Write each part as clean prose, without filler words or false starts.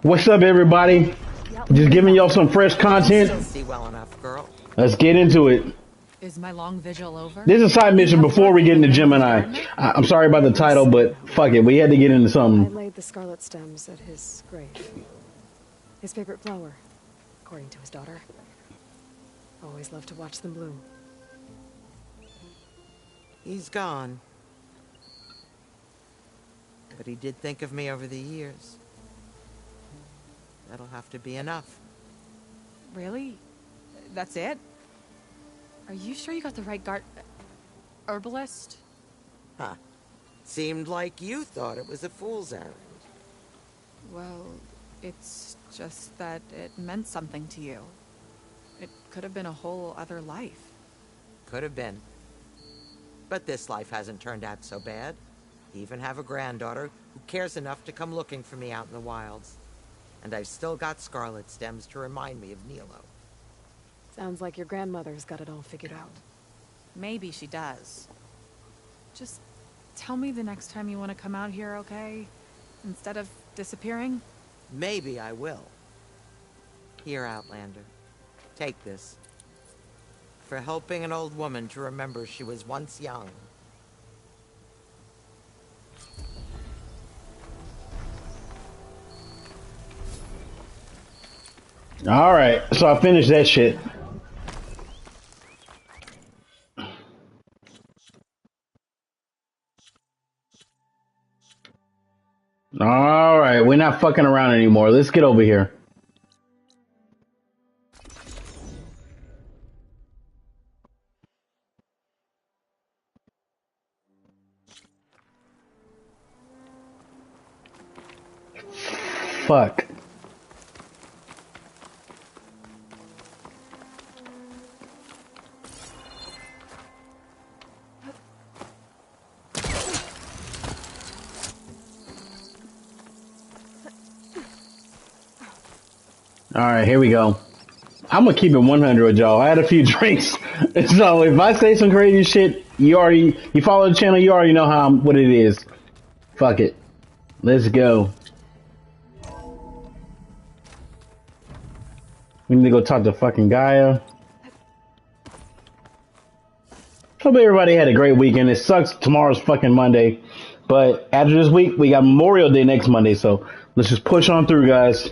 What's up, everybody? Just giving y'all some fresh content. Still see well enough, girl. Let's get into it. Is my long vigil over? This is a side mission before we get into Gemini. I'm sorry about the title, but fuck it. We had to get into I something. laid the scarlet stems at his grave. His favorite flower, according to his daughter. Always loved to watch them bloom. He's gone. But he did think of me over the years. That'll have to be enough. Really? That's it? Are you sure you got the right herbalist? Huh. Seemed like you thought it was a fool's errand. Well, it's just that it meant something to you. It could have been a whole other life. Could have been. But this life hasn't turned out so bad. I even have a granddaughter who cares enough to come looking for me out in the wilds. And I've still got scarlet stems to remind me of Nilo. Sounds like your grandmother's got it all figured out. Maybe she does. Just tell me the next time you want to come out here, okay? Instead of disappearing? Maybe I will. Here, Outlander. Take this. For helping an old woman to remember she was once young. All right, so I finished that shit. All right, we're not fucking around anymore. Let's get over here. Fuck. All right, here we go. I'm gonna keep it 100 with y'all. I had a few drinks, so if I say some crazy shit, you follow the channel, you already know what it is. Fuck it. Let's go. We need to go talk to fucking Gaia. Hope everybody had a great weekend. It sucks tomorrow's fucking Monday, but after this week, we got Memorial Day next Monday, so let's just push on through, guys.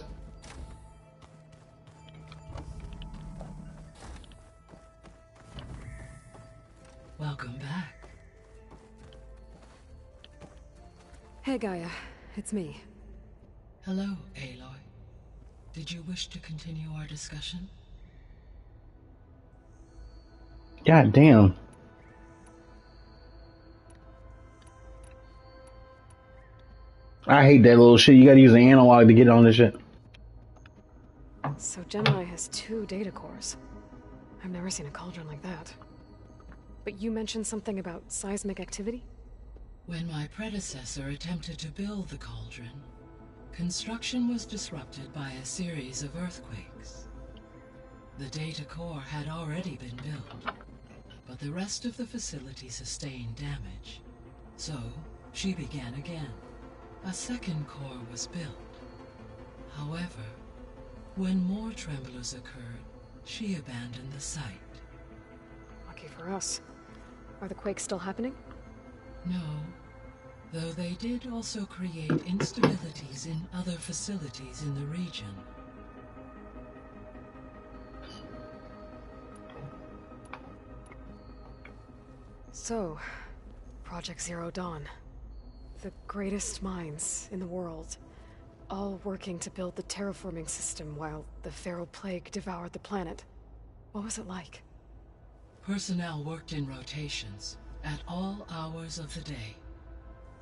Welcome back. Hey, Gaia. It's me. Hello, Aloy. Did you wish to continue our discussion? God damn. I hate that little shit. You gotta use an analog to get on this shit. So Gemini has 2 data cores. I've never seen a cauldron like that. But you mentioned something about seismic activity? When my predecessor attempted to build the cauldron, construction was disrupted by a series of earthquakes. The data core had already been built, but the rest of the facility sustained damage. So, she began again. A second core was built. However, when more tremblers occurred, she abandoned the site. Lucky for us. Are the quakes still happening? No, though they did also create instabilities in other facilities in the region. So, Project Zero Dawn. The greatest minds in the world, all working to build the terraforming system while the Feral Plague devoured the planet. What was it like? Personnel worked in rotations at all hours of the day.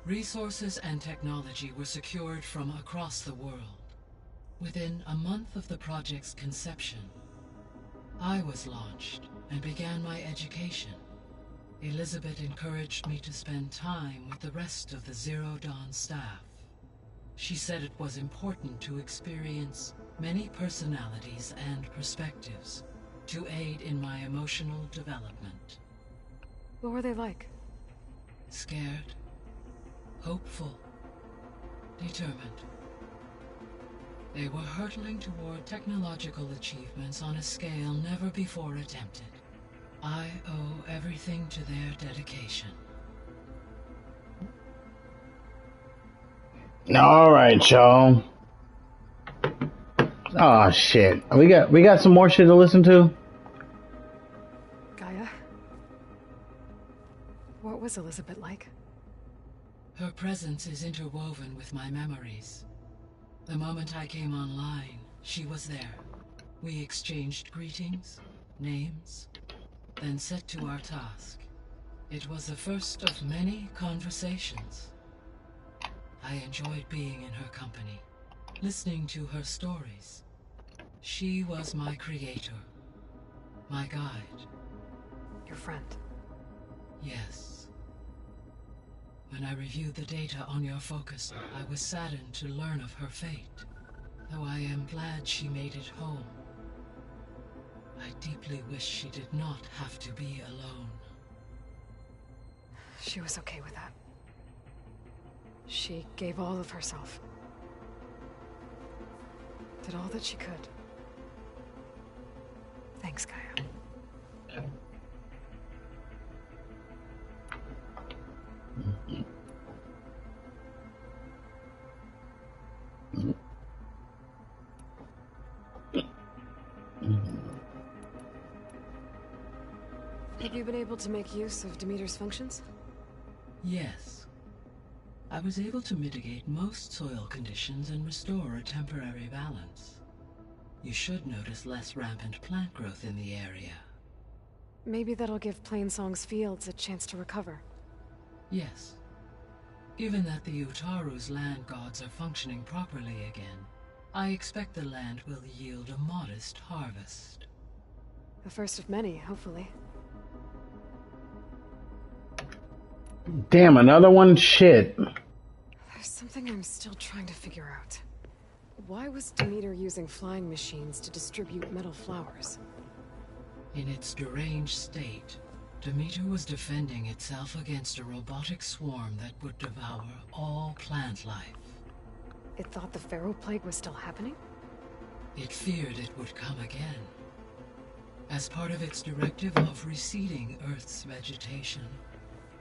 Resources and technology were secured from across the world. Within a month of the project's conception, I was launched and began my education. Elizabeth encouraged me to spend time with the rest of the Zero Dawn staff. She said it was important to experience many personalities and perspectives to aid in my emotional development. What were they like? Scared, hopeful, determined. They were hurtling toward technological achievements on a scale never before attempted. I owe everything to their dedication. All right, y'all. Oh shit. We got some more shit to listen to. Gaia? What was Elizabeth like? Her presence is interwoven with my memories. The moment I came online, she was there. We exchanged greetings, names, then set to our task. It was the first of many conversations. I enjoyed being in her company, listening to her stories. She was my creator, my guide. Your friend. Yes. When I reviewed the data on your focus, I was saddened to learn of her fate, though I am glad she made it home. I deeply wish she did not have to be alone. She was okay with that. She gave all of herself. Did all that she could. Thanks, Gaia. Have you been able to make use of Demeter's functions? Yes. I was able to mitigate most soil conditions and restore a temporary balance. You should notice less rampant plant growth in the area. Maybe that'll give Plainsong's fields a chance to recover. Yes. Given that the Utaru's land gods are functioning properly again, I expect the land will yield a modest harvest. The first of many, hopefully. Damn, another one? Shit. There's something I'm still trying to figure out. Why was Demeter using flying machines to distribute metal flowers? In its deranged state, Demeter was defending itself against a robotic swarm that would devour all plant life. It thought the Pharaoh Plague was still happening? It feared it would come again. As part of its directive of receding Earth's vegetation,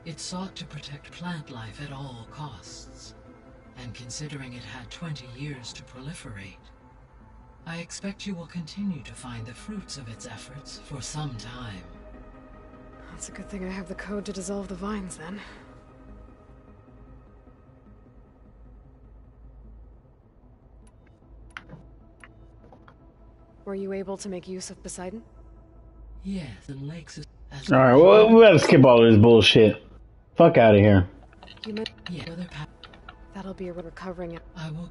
it sought to protect plant life at all costs. And considering it had 20 years to proliferate, I expect you will continue to find the fruits of its efforts for some time. That's a good thing I have the code to dissolve the vines, then. Were you able to make use of Poseidon? Yes, and lakes as Alright, well, we gotta skip all of this bullshit. Fuck out of here. You meant yeah, that'll be a recovering it. I will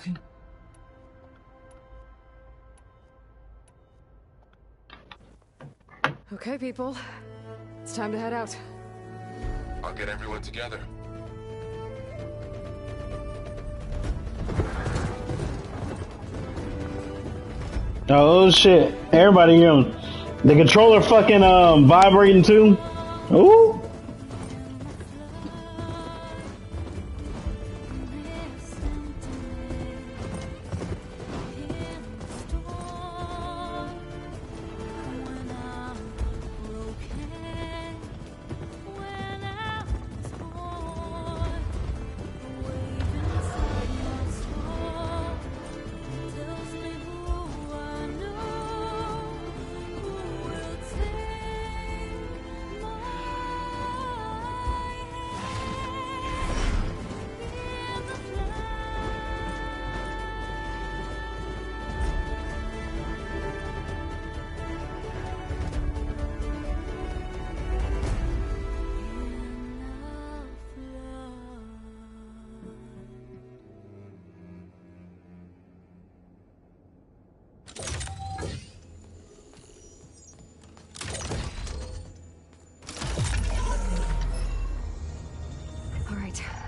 Okay, people. It's time to head out. I'll get everyone together. Oh shit. Everybody here. The controller fucking vibrating too. Ooh.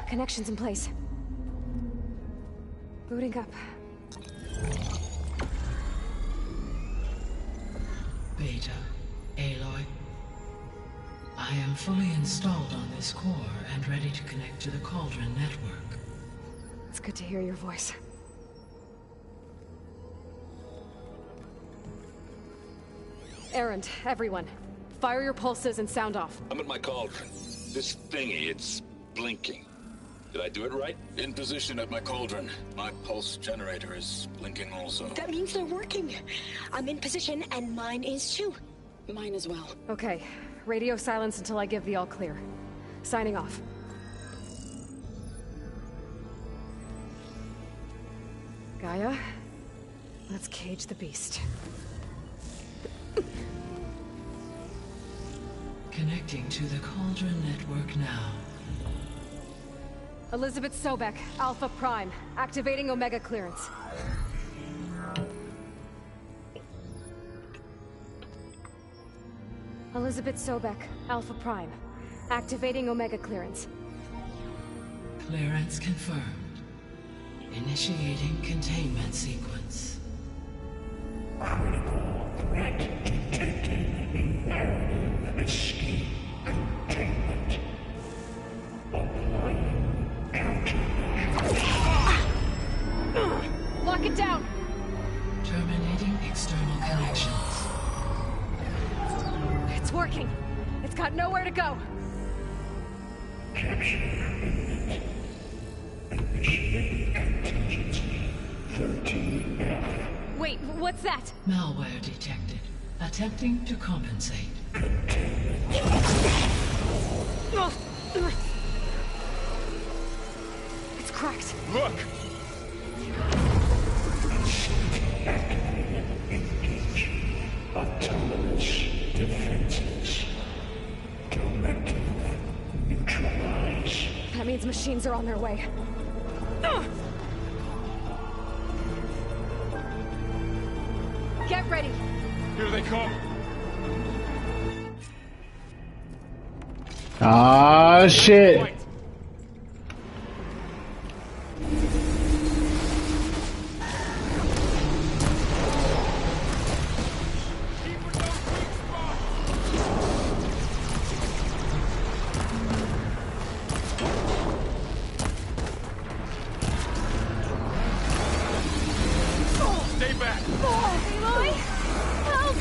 Connections in place. Booting up. Beta, Aloy. I am fully installed on this core and ready to connect to the Cauldron network. It's good to hear your voice. Errand, everyone. Fire your pulses and sound off. I'm at my cauldron. This thingy, it's blinking. Did I do it right? In position at my cauldron. My pulse generator is blinking also. That means they're working. I'm in position, and mine is too. Mine as well. Okay. Radio silence until I give the all clear. Signing off. Gaia, let's cage the beast. Connecting to the Cauldron network now. Elizabeth Sobek, Alpha Prime, activating Omega clearance. Elizabeth Sobek, Alpha Prime, activating Omega clearance. Clearance confirmed. Initiating containment sequence. Critical threat detected. Imperative escape containment. Applying countermeasures. Lock it down! Terminating external connections. It's working. It's got nowhere to go. Capture imminent. Initiating contingency 13F. Wait, what's that? Malware detected. Attempting to compensate. It's cracked. Look! Engage. Autonomous defenses. Directive. Neutralize. That means machines are on their way. Get ready. Here they come. Ah, shit. Stay back! Aloy! Help!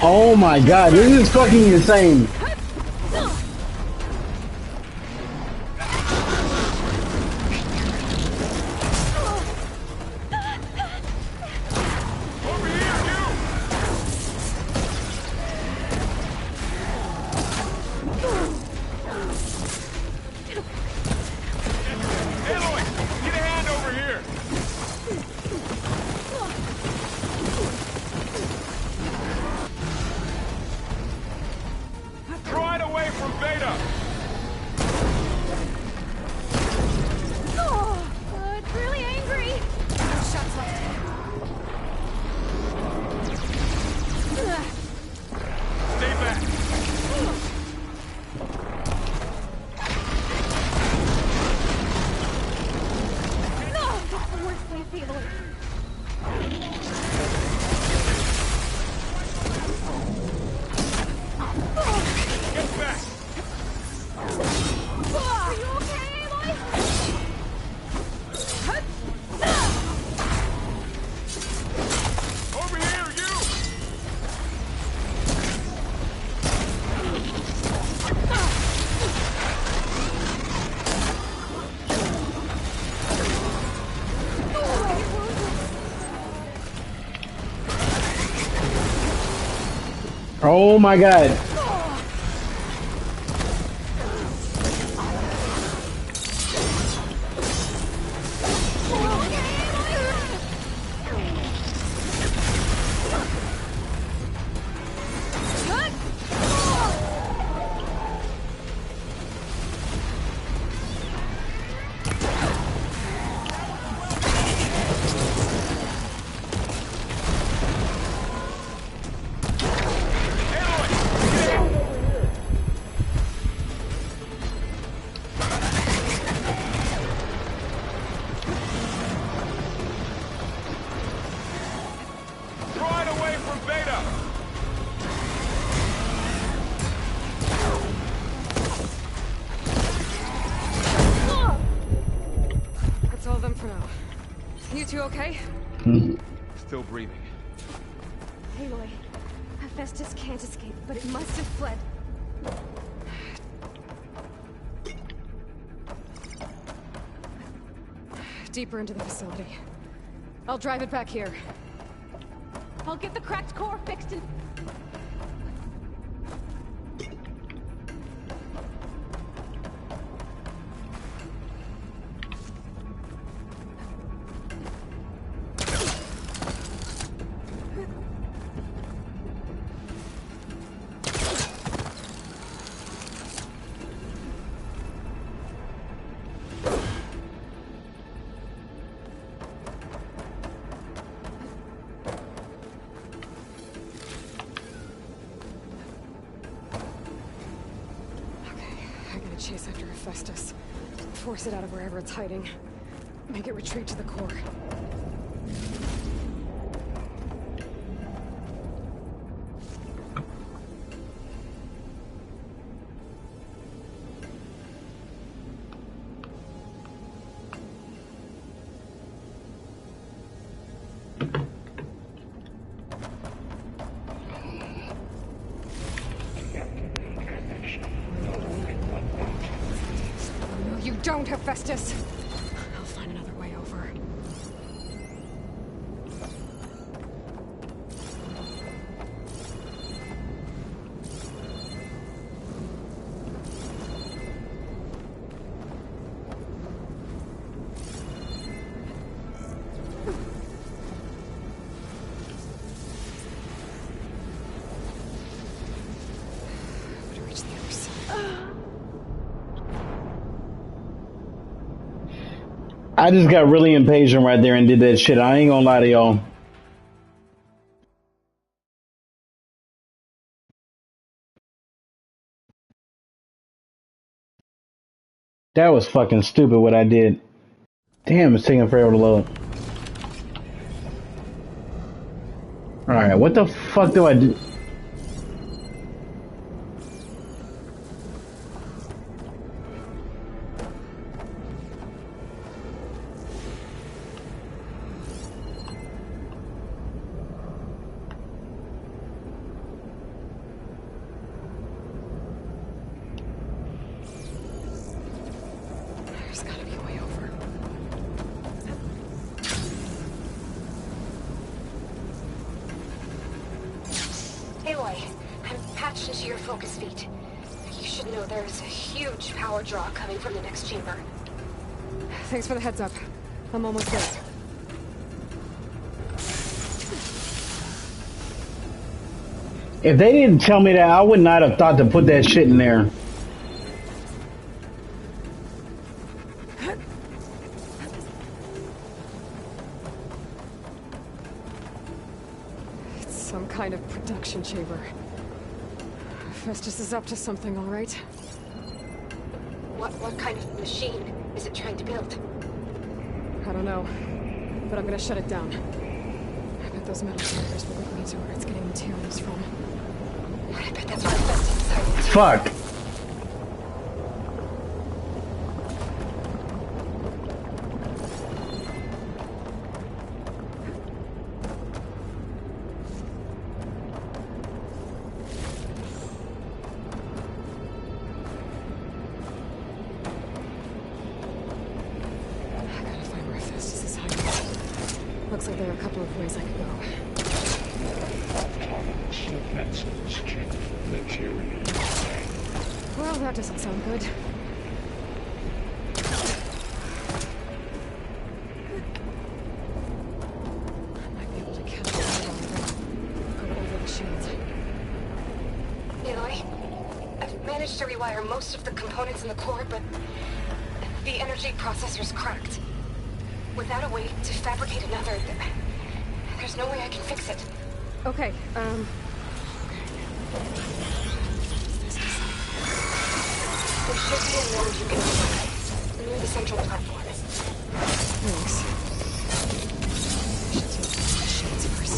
Oh my god, this is fucking insane. Over here, you! Aloy, get a hand over here! Droid away from Beta! It's really angry. No shots left. Stay back! No! That's the worst way to be, Aloy. Get back! Are you okay, Aloy? Over here, you! Oh my god. Aloy, get two okay? Still breathing. Aloy, Hephaestus can't escape, but it must have fled. Deeper into the facility. I'll drive it back here. I'll get the cracked core fixed and... Chase after Hephaestus. Force it out of wherever it's hiding. Make it retreat to the core. Don't, Hephaestus! I'll find another way over. To reach the other side. I just got really impatient right there and did that shit. I ain't gonna lie to y'all. That was fucking stupid what I did. Damn, it's taking forever to load. Alright, what the fuck do I do? There's gotta be a way over. Aloy, I'm patched into your focus feed. You should know there's a huge power draw coming from the next chamber. Thanks for the heads up. I'm almost there. If they didn't tell me that, I would not have thought to put that shit in there. It's some kind of production chamber. Festus is up to something, all right? What kind of machine is it trying to build? I don't know, but I'm gonna shut it down. I bet those metal chambers will lead me to where it's getting materials from. I bet that's why Festus is hiding too. Fuck. I gotta find where Festus is hiding. Looks like there are a couple of ways I could go. Defenses check material. Well, that doesn't sound good. I might be able to catch it go over the shield. Aloy, I've managed to rewire most of the components in the core, but the energy processor's cracked. Without a way to fabricate another, there's no way I can fix it. Okay, There should be a node you can open near the central platform. thanks. I should take these shields first.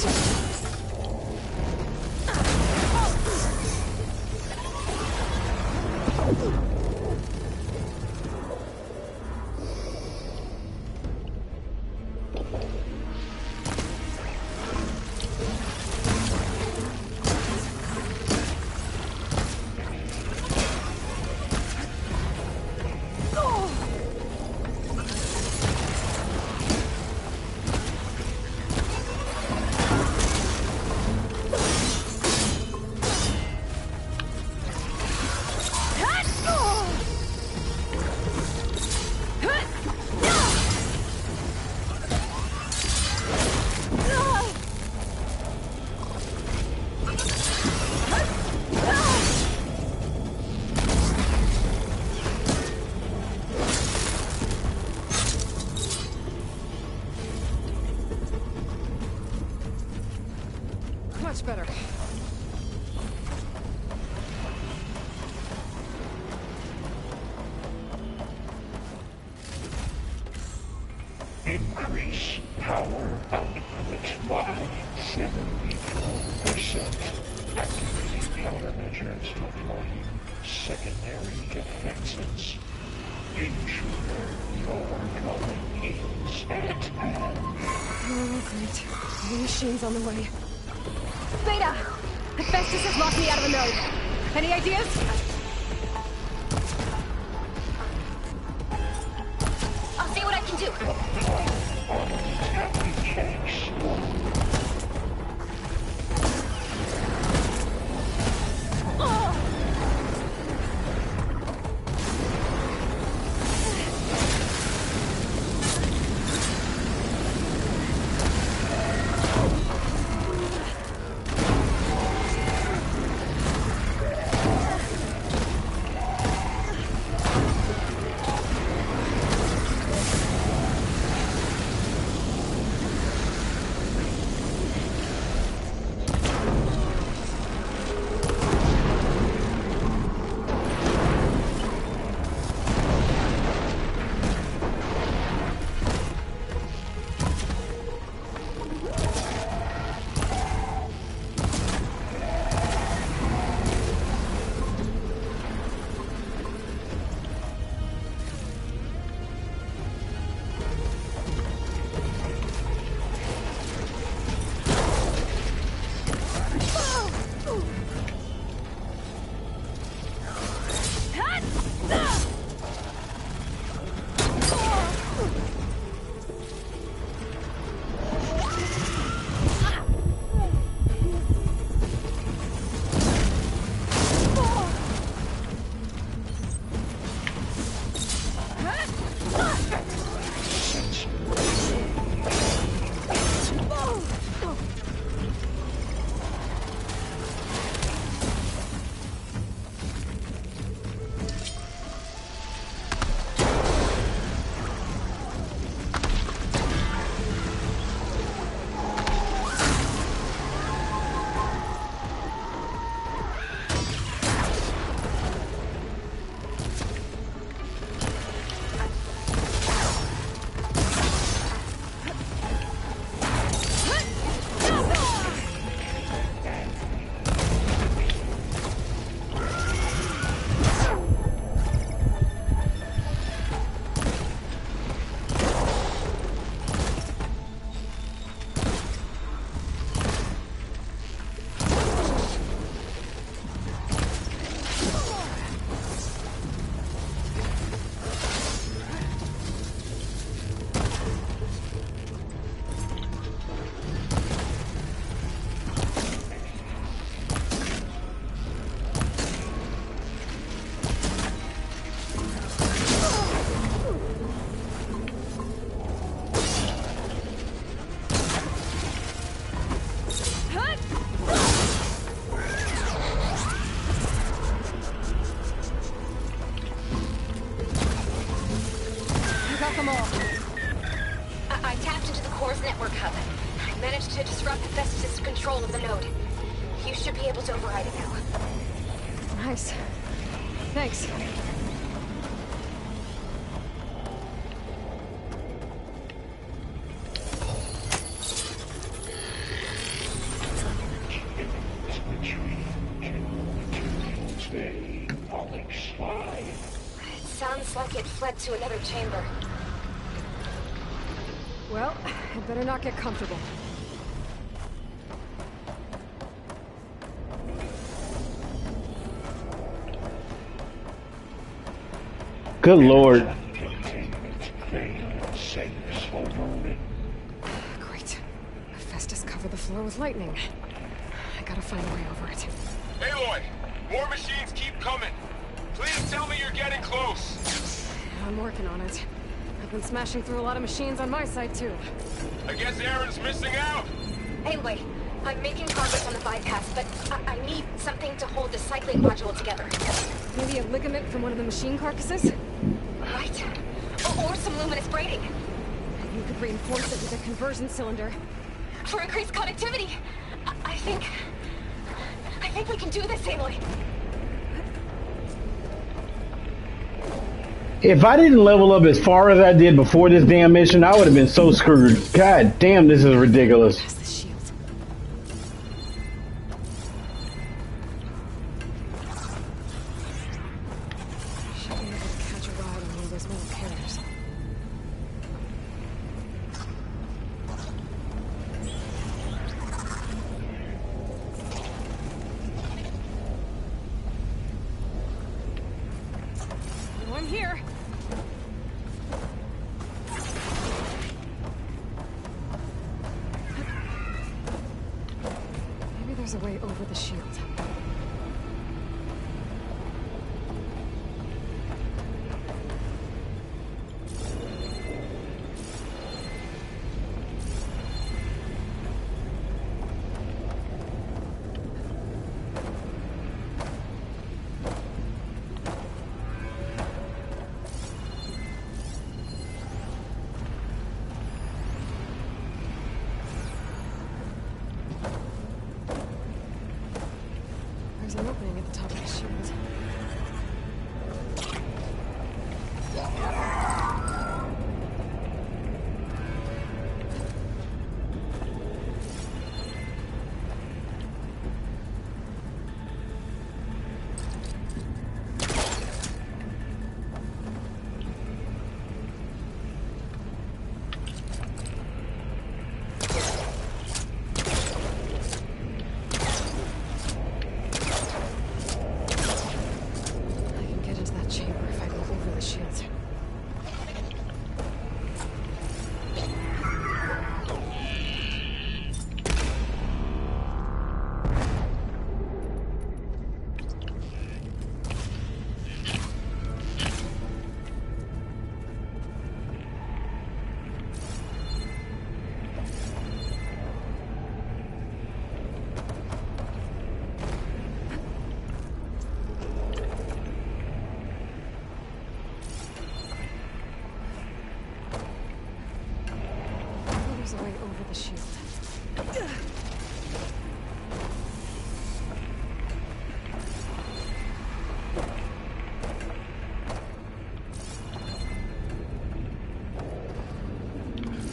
Increase power output by 74%. Activating countermeasures deploying secondary defenses. Intruder, your going is at hand. Oh, great. The machine's on the way. Beta! Hephaestus has locked me out of the node. Any ideas? I'll see what I can do. I tapped into the core's network hub. I managed to disrupt Hephaestus' control of the node. You should be able to override it now. Nice. Thanks. It sounds like it fled to another chamber. Well, I'd better not get comfortable. Good lord. Great. Hephaestus covered the floor with lightning. I gotta find a way over it. Aloy, more machines keep coming. Please tell me you're getting close. I'm working on it. I've been smashing through a lot of machines on my side, too. I guess Aaron's missing out. Anyway, I'm making progress on the bypass, but I need something to hold the cycling module together. Maybe a ligament from one of the machine carcasses? Right. Or some luminous braiding. You could reinforce it with a conversion cylinder. For increased connectivity. I think we can do this, Aloy. If I didn't level up as far as I did before this damn mission, I would have been so screwed. God damn, this is ridiculous. Past the shield. Should be able to catch a ride on one of those metal carriers. Oh, I'm here. Maybe there's a way over the shield. There's an opening at the top of the shield. I can get into that chamber if I go over the shield. Maybe there's a way over the shield.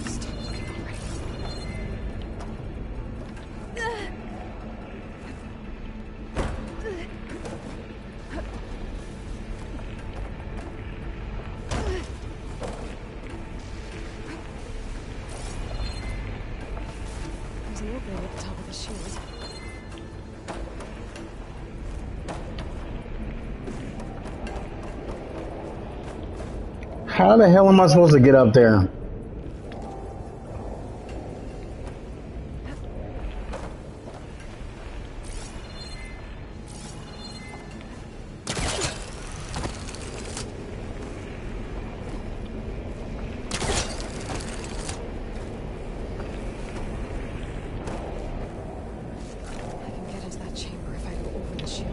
Stop looking already. There's an opening at the top of the shield. How the hell am I supposed to get up there? I can get into that chamber if I go over the shield.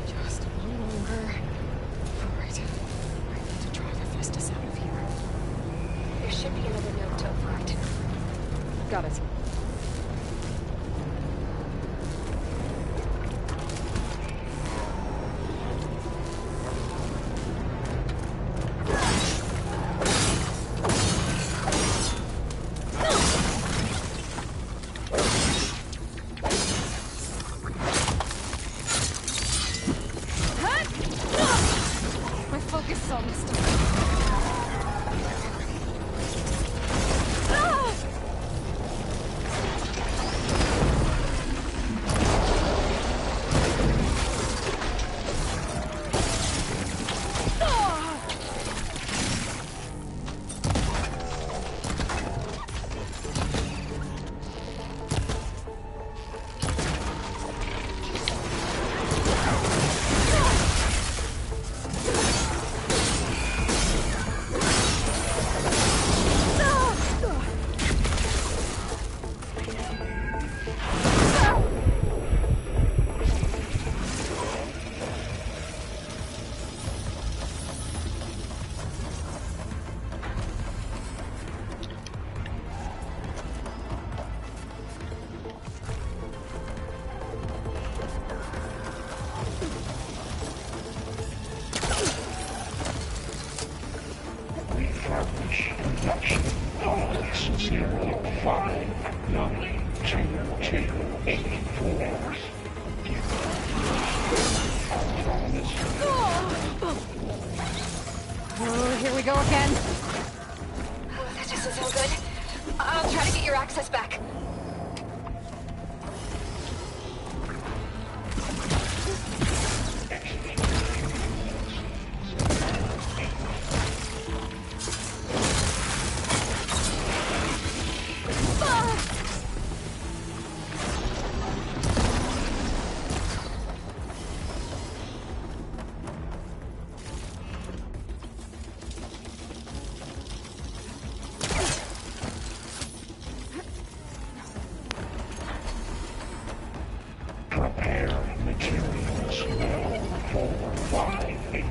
Just a little longer. Alright. I need to drive Hephaestus out of here. There should be another note to override. Got it. My focus is almost done. Production Pulse 059284. Oh, here we go again. Oh, that doesn't sound good. I'll try to get your access back. Prepare materials level 458.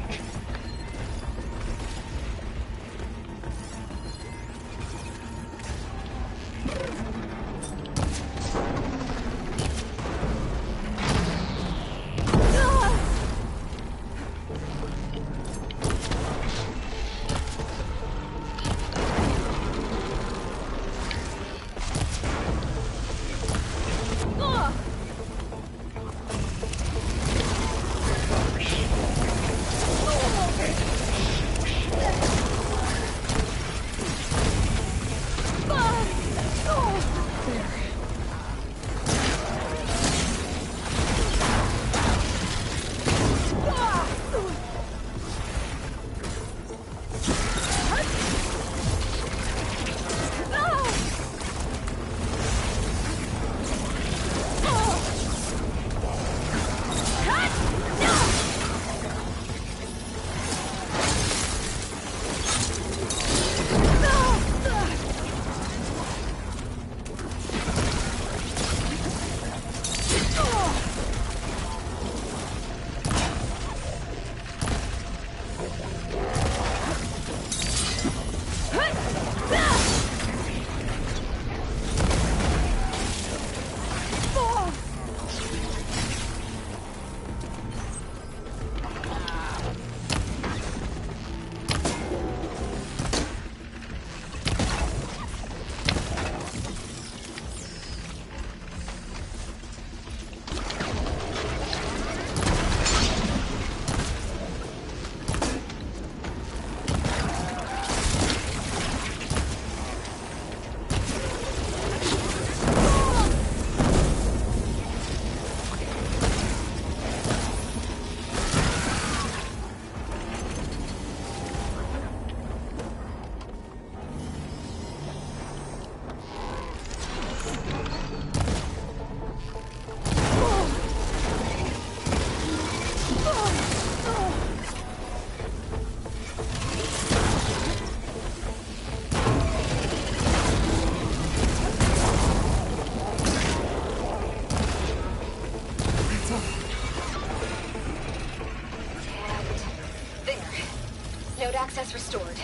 Access restored.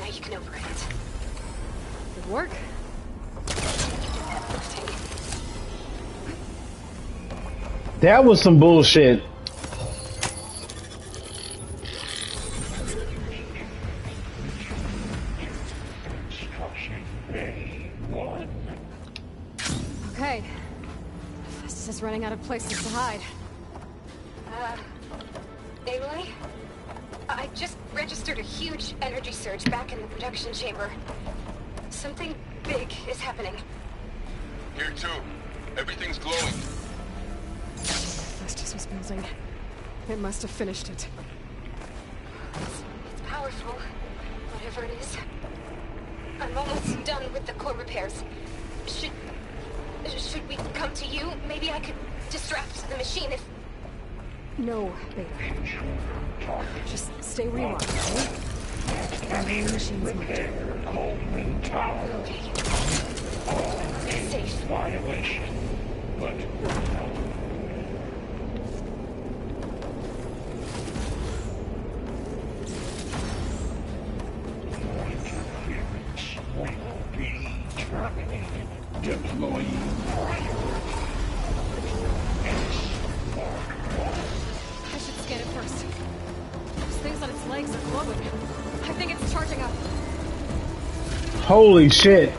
Now you can operate it. Good work. That was some bullshit. Okay. Festus is running out of places to hide. Aloy? I just registered a huge energy surge back in the production chamber. Something big is happening. Here too. Everything's glowing. Festus was building. It must have finished it. It's powerful, whatever it is. I'm almost done with the core repairs. Should we come to you? Maybe I could distract the machine if... No, Beta. Just stay where you are, okay? Only the machine's moved. Safe. Violation, but interference will be terminated. Deploying I should scan it first. Those things on its legs are glowing. I think it's charging up. Holy shit.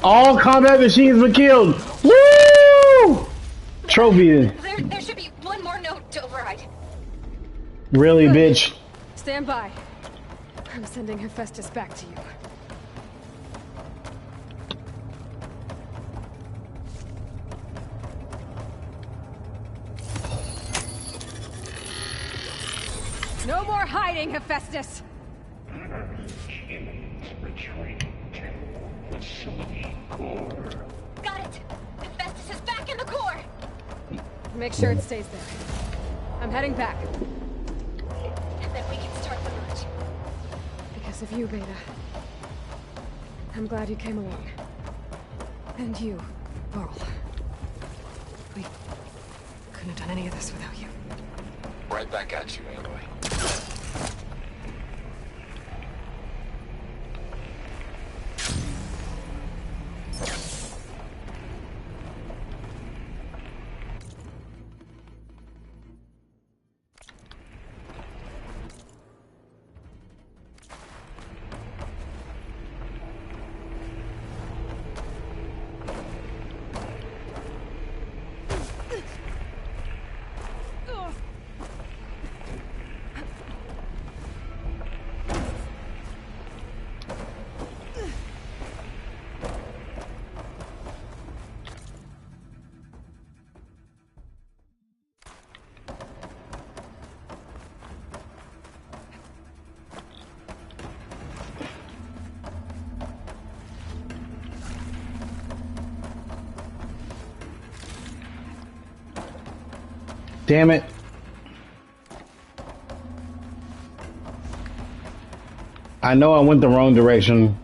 All combat machines were killed. Woo! Trophy. There should be one more note to override. Really, bitch? Stand by. I'm sending Hephaestus back to you. No more hiding, Hephaestus! Got it! Hephaestus is back in the core! Make sure it stays there. I'm heading back. And then we can start the Nice of you, Beta. I'm glad you came along. And you, Laurel. We couldn't have done any of this without you. Right back at you, Aloy. Damn it. I know I went the wrong direction.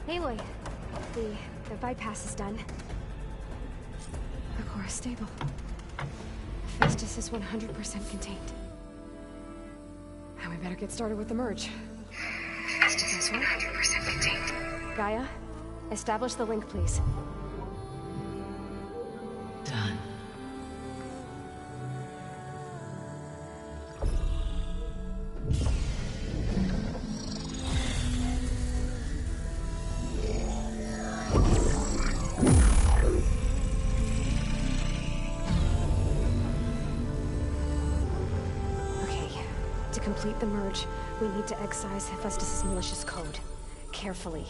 Aloy, the bypass is done. The core is stable. Festus is 100% contained. Now we better get started with the merge. Festus is 100% contained. Gaia, establish the link, please. Done. To complete the merge, we need to excise Hephaestus' malicious code. Carefully.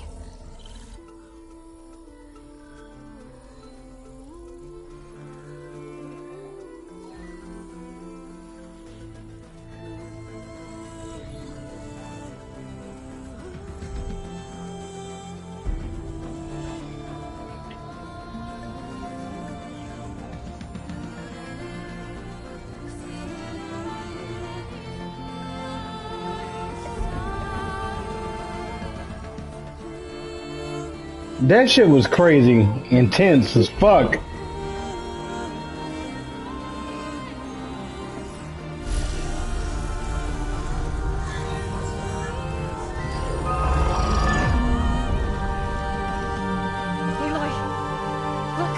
That shit was crazy, intense as fuck. Aloy, look.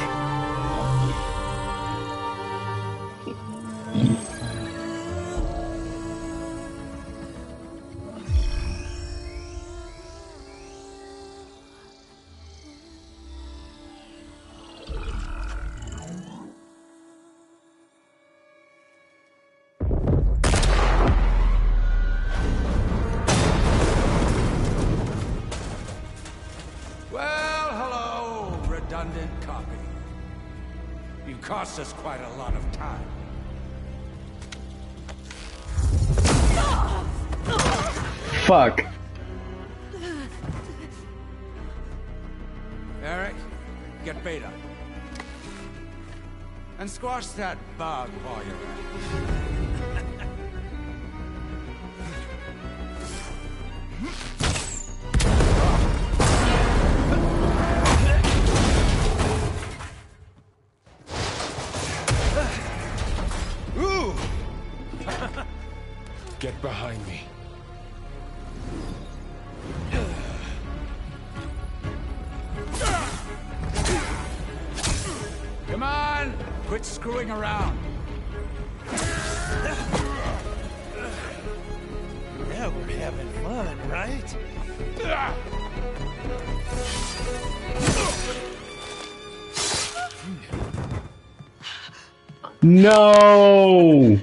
redundant copy. You've cost us quite a lot of time. fuck? Eric, get Beta. And squash that bug while you're at it. Ooh! Get behind me. Come on! Quit screwing around. Now we're having fun, right? No!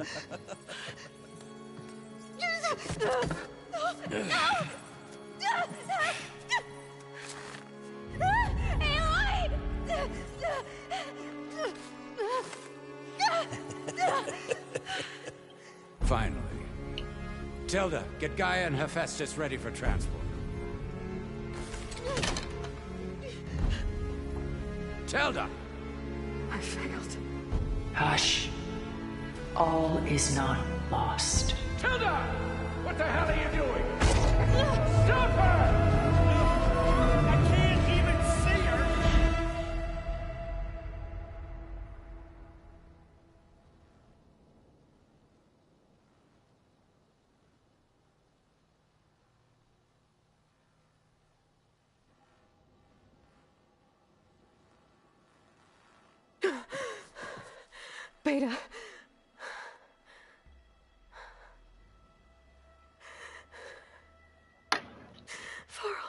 Finally. Tilda, get Gaia and Hephaestus ready for transport. Tilda! I failed. Hush. All is not lost. Tilda! What the hell are you doing? Stop her! I can't even see her! Beta. Varl.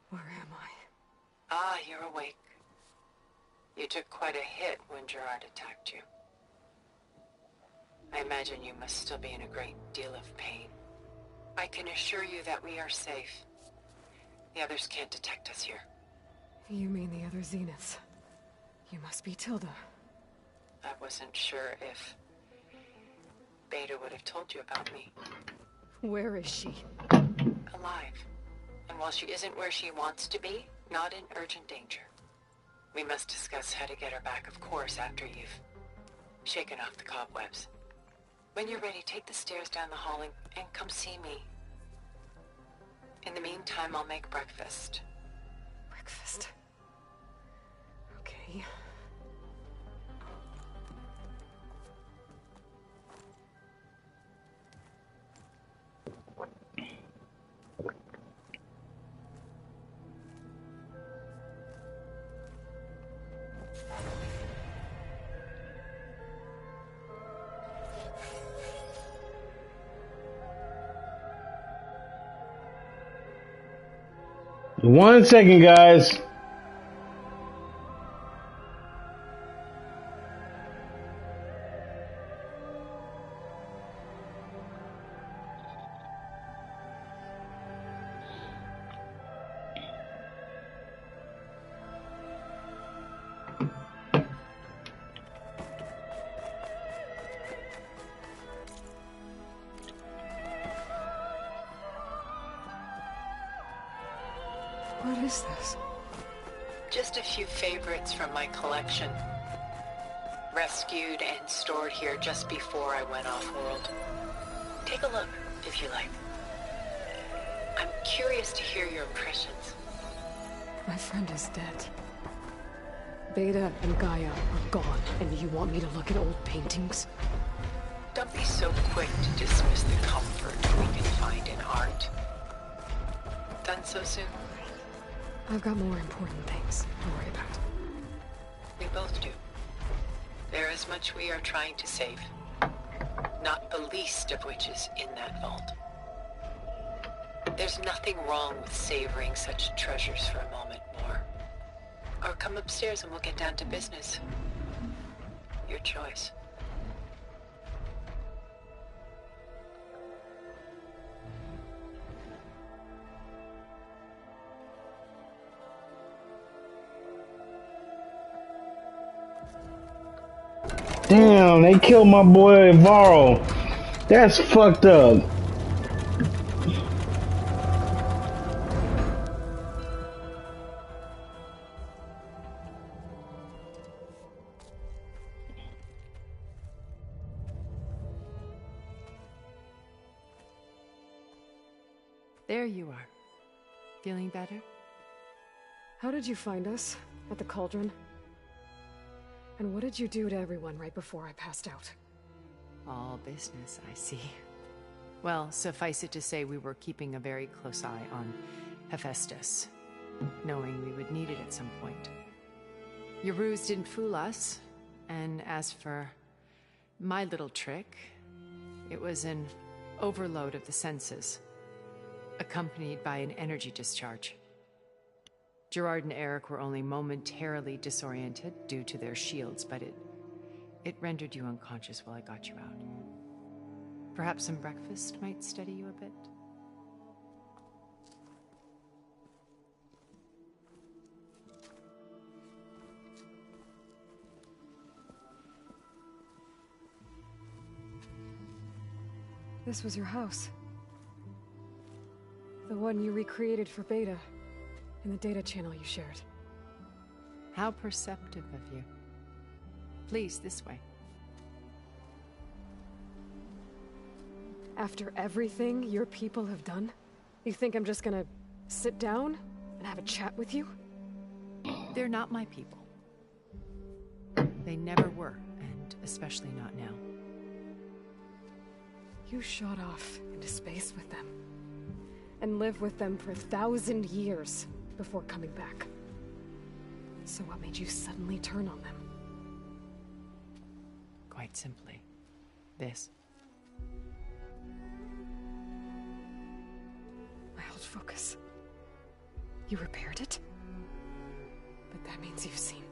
Where am I? Ah, you're awake. You took quite a hit when Gerard attacked you. I imagine you must still be in a great deal of pain. I can assure you that we are safe. The others can't detect us here. You mean the other Zeniths? You must be Tilda. I wasn't sure if Beta would have told you about me. Where is she? Alive. And while she isn't where she wants to be, not in urgent danger. We must discuss how to get her back, of course, after you've shaken off the cobwebs. When you're ready, take the stairs down the hall and come see me. In the meantime, I'll make breakfast. Breakfast. Okay. One second, guys. What is this? Just a few favorites from my collection. Rescued and stored here just before I went off-world. Take a look, if you like. I'm curious to hear your impressions. My friend is dead. Beta and Gaia are gone, and you want me to look at old paintings? Don't be so quick to dismiss the comfort we can find in art. Done so soon? I've got more important things to worry about. We both do. There is much we are trying to save. Not the least of which is in that vault. There's nothing wrong with savoring such treasures for a moment more. Or come upstairs and we'll get down to business. Your choice. Damn, they killed my boy Varro. That's fucked up. There you are. Feeling better? How did you find us? At the cauldron? And what did you do to everyone right before I passed out? All business, I see. Well, suffice it to say we were keeping a very close eye on Hephaestus, knowing we would need it at some point. Your ruse didn't fool us, and as for my little trick, it was an overload of the senses, accompanied by an energy discharge. Gerard and Eric were only momentarily disoriented due to their shields, but it rendered you unconscious while I got you out. Perhaps some breakfast might steady you a bit? This was your house. The one you recreated for Beta, in the data channel you shared. How perceptive of you. Please, this way. After everything your people have done, you think I'm just gonna sit down and have a chat with you? They're not my people. They never were, and especially not now. You shot off into space with them, and lived with them for 1,000 years before coming back. So what made you suddenly turn on them? Quite simply, this. My old focus. You repaired it? But that means you've seen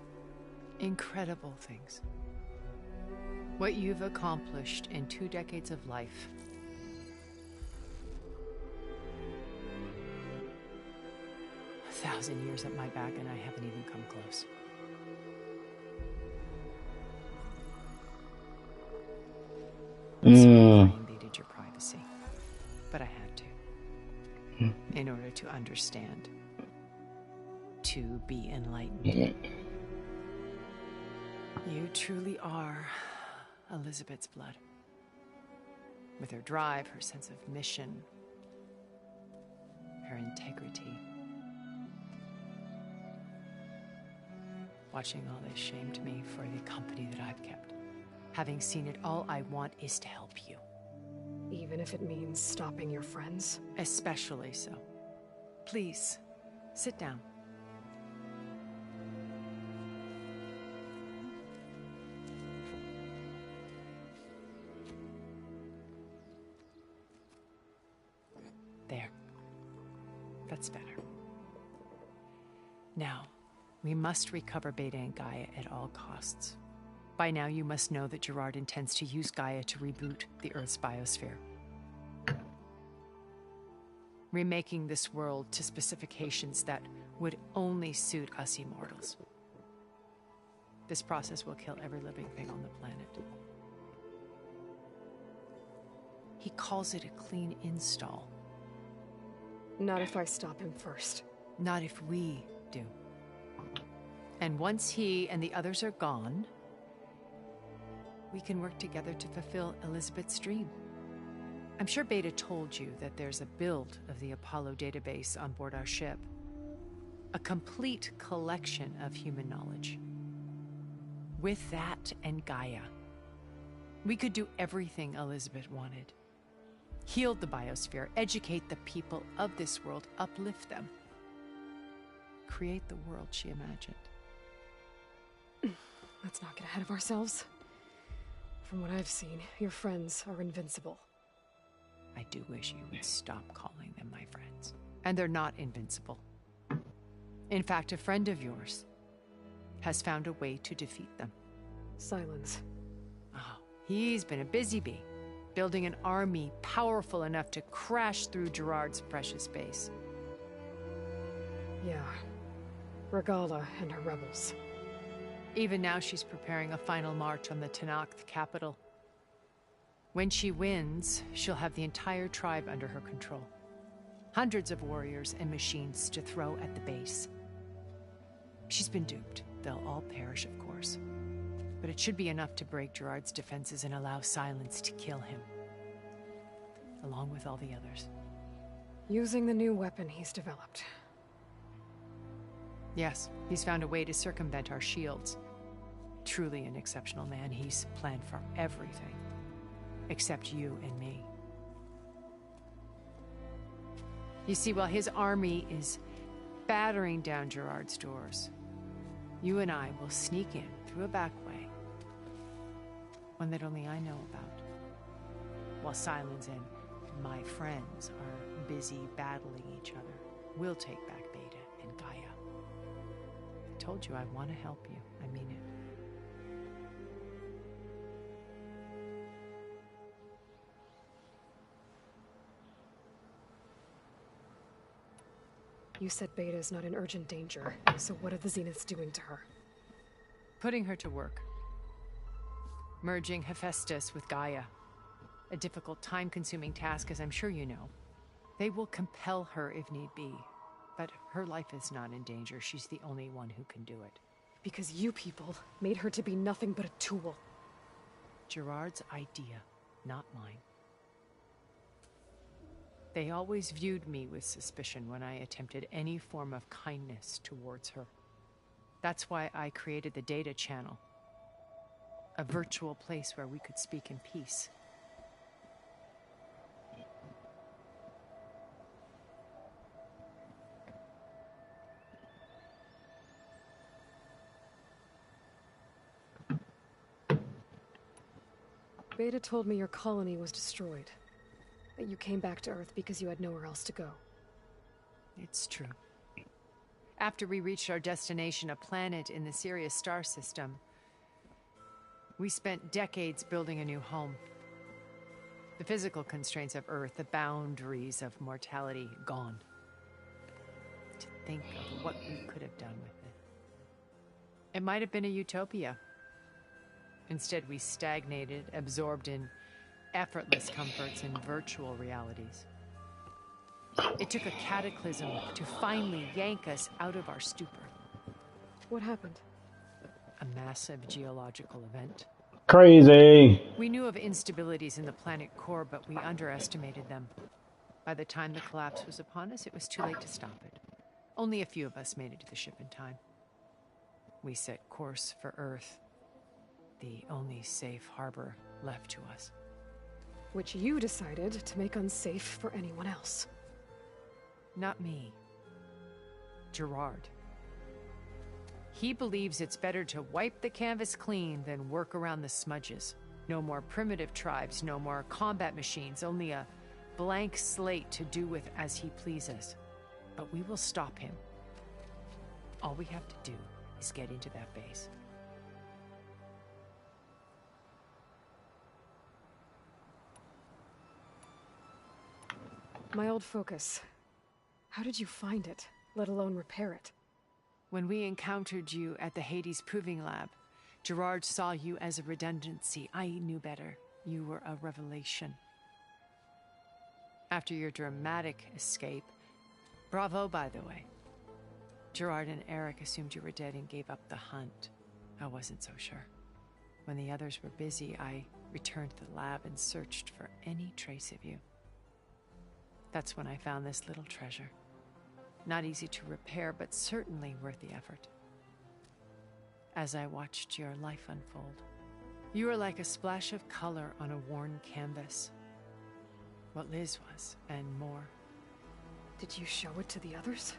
incredible things. What you've accomplished in 2 decades of life. A 1,000 years at my back, and I haven't even come close. I invaded your privacy, but I had to. In order to understand. To be enlightened. You truly are Elizabeth's blood. With her drive, her sense of mission, her integrity. Watching all this shamed me for the company that I've kept. Having seen it, all I want is to help you. Even if it means stopping your friends? Especially so. Please, sit down. There. That's better. Now, we must recover Beta and Gaia at all costs. By now, you must know that Gerard intends to use Gaia to reboot the Earth's biosphere. Remaking this world to specifications that would only suit us immortals. This process will kill every living thing on the planet. He calls it a clean install. Not if I stop him first. Not if we do. And once he and the others are gone, we can work together to fulfill Elizabeth's dream. I'm sure Beta told you that there's a build of the Apollo database on board our ship. A complete collection of human knowledge. With that and Gaia, we could do everything Elizabeth wanted. Heal the biosphere, educate the people of this world, uplift them. Create the world she imagined. Let's not get ahead of ourselves. From what I've seen, your friends are invincible. I do wish you would stop calling them my friends. And they're not invincible. In fact, a friend of yours has found a way to defeat them. Silence. Oh, he's been a busy bee, building an army powerful enough to crash through Gerard's precious base. Yeah. Regala and her rebels. Even now, she's preparing a final march on the Tenakth capital. When she wins, she'll have the entire tribe under her control. Hundreds of warriors and machines to throw at the base. She's been duped. They'll all perish, of course. But it should be enough to break Gerard's defenses and allow Silence to kill him. Along with all the others. Using the new weapon he's developed. Yes, he's found a way to circumvent our shields. Truly an exceptional man. He's planned for everything. Except you and me. You see, while his army is battering down Gerard's doors, you and I will sneak in through a back way. One that only I know about. While Silence and my friends are busy battling each other, we'll take back Beta and Gaia. I told you I want to help you. I mean it. You said Beta is not in urgent danger, so what are the Zeniths doing to her? Putting her to work. Merging Hephaestus with Gaia. A difficult, time-consuming task, as I'm sure you know. They will compel her if need be. But her life is not in danger. She's the only one who can do it. Because you people made her to be nothing but a tool. Gerard's idea, not mine. They always viewed me with suspicion when I attempted any form of kindness towards her. That's why I created the data channel. A virtual place where we could speak in peace. Beta told me your colony was destroyed. That you came back to Earth because you had nowhere else to go. It's true. After we reached our destination, a planet in the Sirius star system, we spent decades building a new home. The physical constraints of Earth, the boundaries of mortality, gone. To think of what we could have done with it. It might have been a utopia. Instead, we stagnated, absorbed in effortless comforts and virtual realities. It took a cataclysm to finally yank us out of our stupor. What happened? A massive geological event. Crazy. We knew of instabilities in the planet core, but we underestimated them. By the time the collapse was upon us, it was too late to stop it. Only a few of us made it to the ship in time. We set course for Earth, the only safe harbor left to us. Which you decided to make unsafe for anyone else. Not me. Gerard. He believes it's better to wipe the canvas clean than work around the smudges. No more primitive tribes, no more combat machines, only a blank slate to do with as he pleases. But we will stop him. All we have to do is get into that base. My old focus. How did you find it, let alone repair it? When we encountered you at the Hades Proving Lab, Gerard saw you as a redundancy. I knew better. You were a revelation. After your dramatic escape, bravo, by the way. Gerard and Eric assumed you were dead and gave up the hunt. I wasn't so sure. When the others were busy, I returned to the lab and searched for any trace of you. That's when I found this little treasure. Not easy to repair, but certainly worth the effort. As I watched your life unfold, you were like a splash of color on a worn canvas. What Liz was, and more. Did you show it to the others?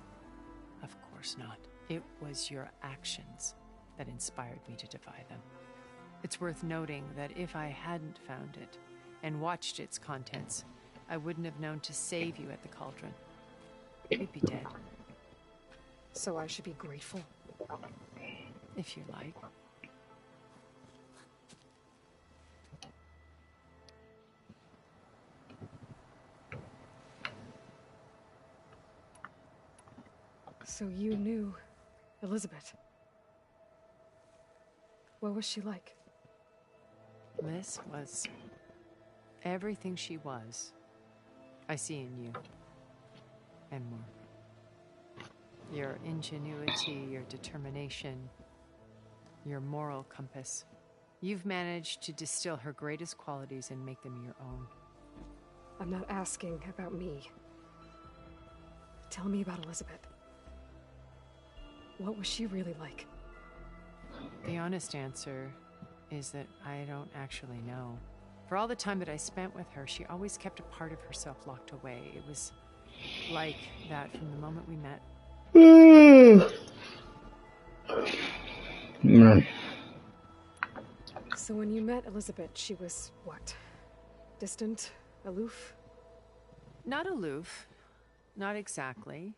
Of course not. It was your actions that inspired me to defy them. It's worth noting that if I hadn't found it and watched its contents, I wouldn't have known to save you at the cauldron. You'd be dead. So I should be grateful? If you like. So you knew Elizabeth? What was she like? Liz was everything she was. I see in you. And more. Your ingenuity, your determination, your moral compass. You've managed to distill her greatest qualities and make them your own. I'm not asking about me. Tell me about Elizabeth. What was she really like? The honest answer is that I don't actually know. For all the time that I spent with her, she always kept a part of herself locked away. It was like that from the moment we met. So when you met Elizabeth, she was what? Distant? Aloof? Not aloof. Not exactly.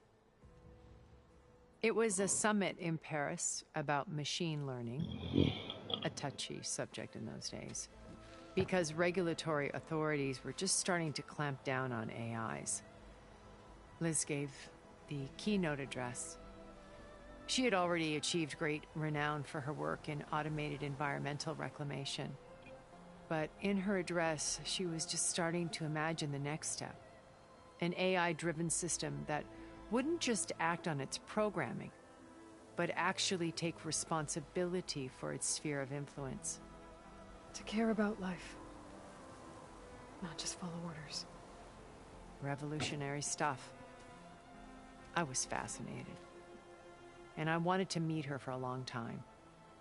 It was a summit in Paris about machine learning, a touchy subject in those days, because regulatory authorities were just starting to clamp down on AIs. Liz gave the keynote address. She had already achieved great renown for her work in automated environmental reclamation. But in her address, she was just starting to imagine the next step. An AI-driven system that wouldn't just act on its programming, but actually take responsibility for its sphere of influence. To care about life. Not just follow orders. Revolutionary stuff. I was fascinated. And I wanted to meet her for a long time.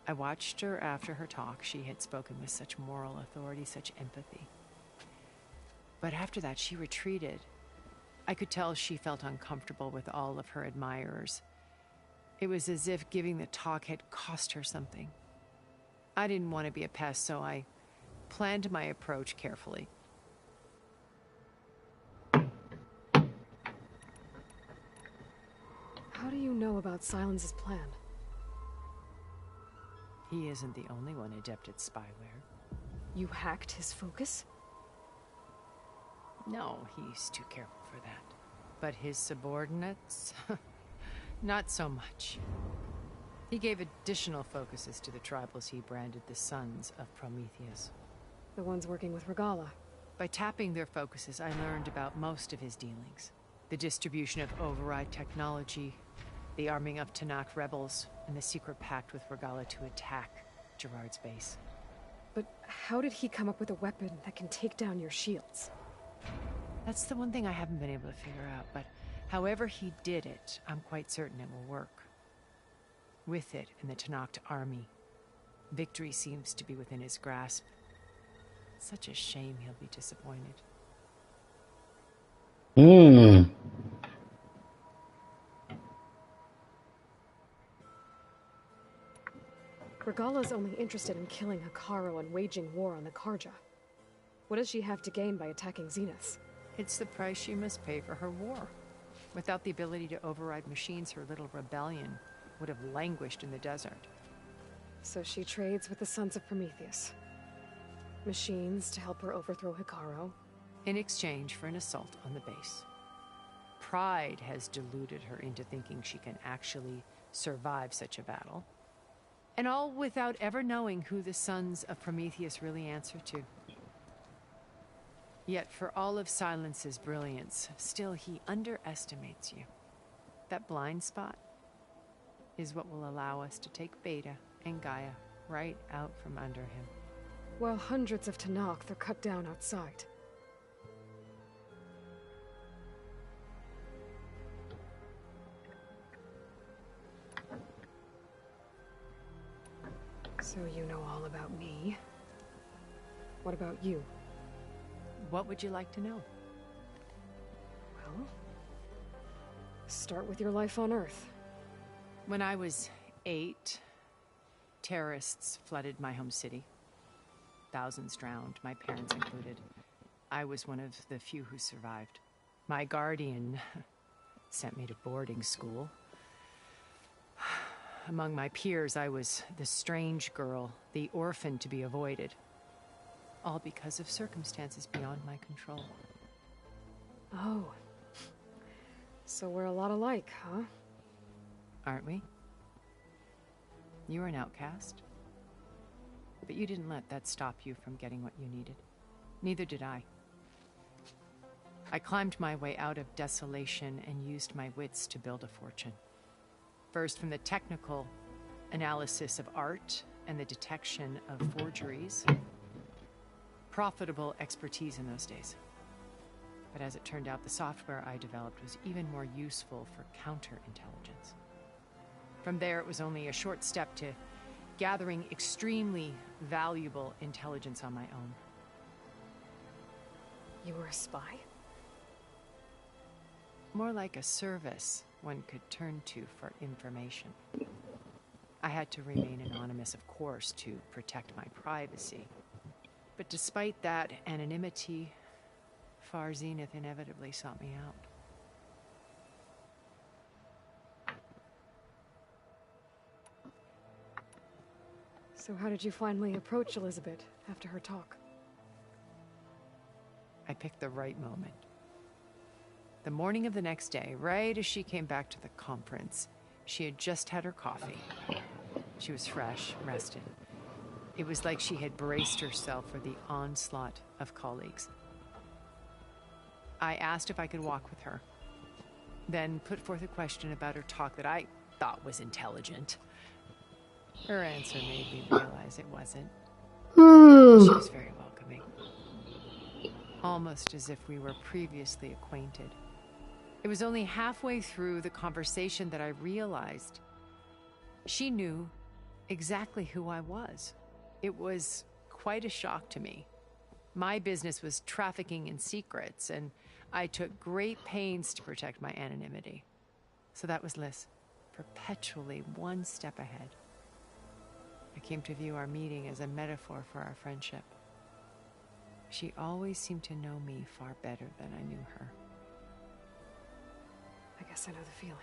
I watched her after her talk. She had spoken with such moral authority, such empathy. But after that, she retreated. I could tell she felt uncomfortable with all of her admirers. It was as if giving the talk had cost her something. I didn't want to be a pest, so I planned my approach carefully. How do you know about Silence's plan? He isn't the only one adept at spyware. You hacked his focus? No, he's too careful for that. But his subordinates? Not so much. He gave additional focuses to the tribals he branded the Sons of Prometheus. The ones working with Regala. By tapping their focuses, I learned about most of his dealings. The distribution of override technology, the arming of Tanakh rebels, and the secret pact with Regala to attack Gerard's base. But how did he come up with a weapon that can take down your shields? That's the one thing I haven't been able to figure out, but however he did it, I'm quite certain it will work. With it and the Tanakh army, victory seems to be within his grasp. Such a shame he'll be disappointed. Regala's only interested in killing Hekarro and waging war on the Karja. What does she have to gain by attacking Zenith? It's the price she must pay for her war. Without the ability to override machines, her little rebellion would have languished in the desert. So she trades with the Sons of Prometheus. Machines to help her overthrow Hekarro. In exchange for an assault on the base. Pride has deluded her into thinking she can actually survive such a battle. And all without ever knowing who the Sons of Prometheus really answer to. Yet for all of Silence's brilliance, still he underestimates you. That blind spot is what will allow us to take Beta and Gaia right out from under him. While hundreds of Tanakh are cut down outside. So you know all about me. What about you? What would you like to know? Well, start with your life on Earth. When I was 8, terrorists flooded my home city. Thousands drowned, my parents included. I was one of the few who survived. My guardian sent me to boarding school. Among my peers, I was the strange girl, the orphan to be avoided. All because of circumstances beyond my control. Oh. So we're a lot alike, huh? Aren't we? You're an outcast. But you didn't let that stop you from getting what you needed. Neither did I. I climbed my way out of desolation and used my wits to build a fortune. First, from the technical analysis of art and the detection of forgeries. Profitable expertise in those days. But as it turned out, the software I developed was even more useful for counterintelligence. From there, it was only a short step to gathering extremely valuable intelligence on my own. You were a spy? More like a service one could turn to for information. I had to remain anonymous, of course, to protect my privacy. But despite that anonymity, Far Zenith inevitably sought me out. So how did you finally approach Elizabeth after her talk? I picked the right moment. The morning of the next day, right as she came back to the conference, she had just had her coffee. She was fresh, rested. It was like she had braced herself for the onslaught of colleagues. I asked if I could walk with her, then put forth a question about her talk that I thought was intelligent. Her answer made me realize it wasn't. She was very welcoming. Almost as if we were previously acquainted. It was only halfway through the conversation that I realized she knew exactly who I was. It was quite a shock to me. My business was trafficking in secrets, and I took great pains to protect my anonymity. So that was Liz, perpetually one step ahead. I came to view our meeting as a metaphor for our friendship. She always seemed to know me far better than I knew her. I guess I know the feeling.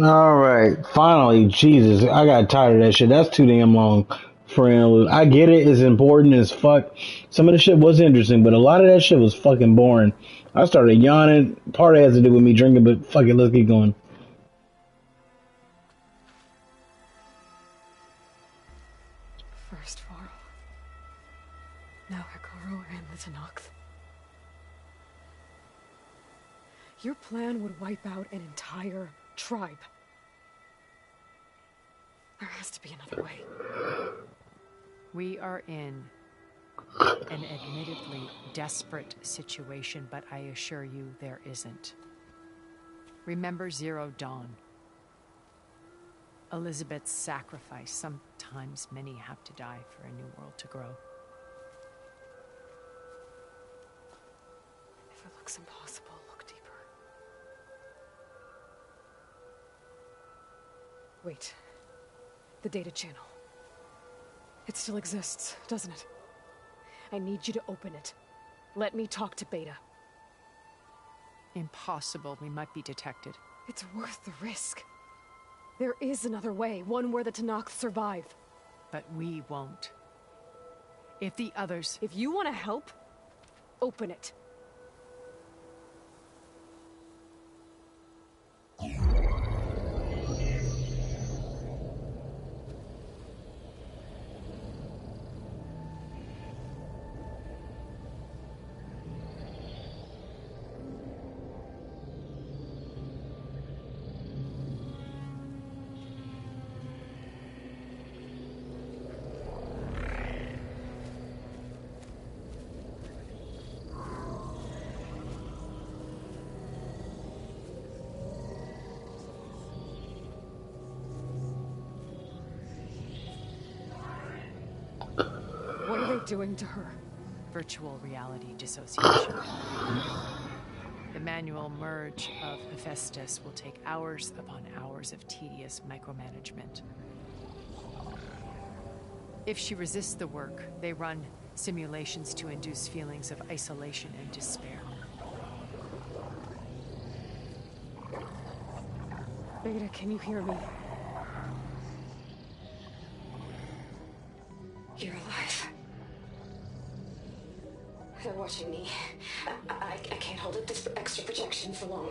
All right, finally, Jesus, I got tired of that shit. That's too damn long for interlude. I get it, it's important as fuck. Some of the shit was interesting, but a lot of that shit was fucking boring. I started yawning. Part of it has to do with me drinking, but fuck it, let's keep going. First Varl. Now Hikaru and the Tenakth. Your plan would wipe out an entire tribe. There has to be another way. We are in an admittedly desperate situation, but I assure you there isn't. Remember Zero Dawn. Elizabeth's sacrifice. Sometimes many have to die for a new world to grow. If it looks impossible, look deeper. Wait. The data channel. It still exists, doesn't it? I need you to open it. Let me talk to Beta. Impossible. We might be detected. It's worth the risk. There is another way, one where the Tenakth survive. But we won't. If the others... If you want to help, open it. What are they doing to her? Virtual reality dissociation. The manual merge of Hephaestus will take hours upon hours of tedious micromanagement. If she resists the work, they run simulations to induce feelings of isolation and despair. Beta, can you hear me? You're alive. They're watching me. I can't hold it this for extra protection for long.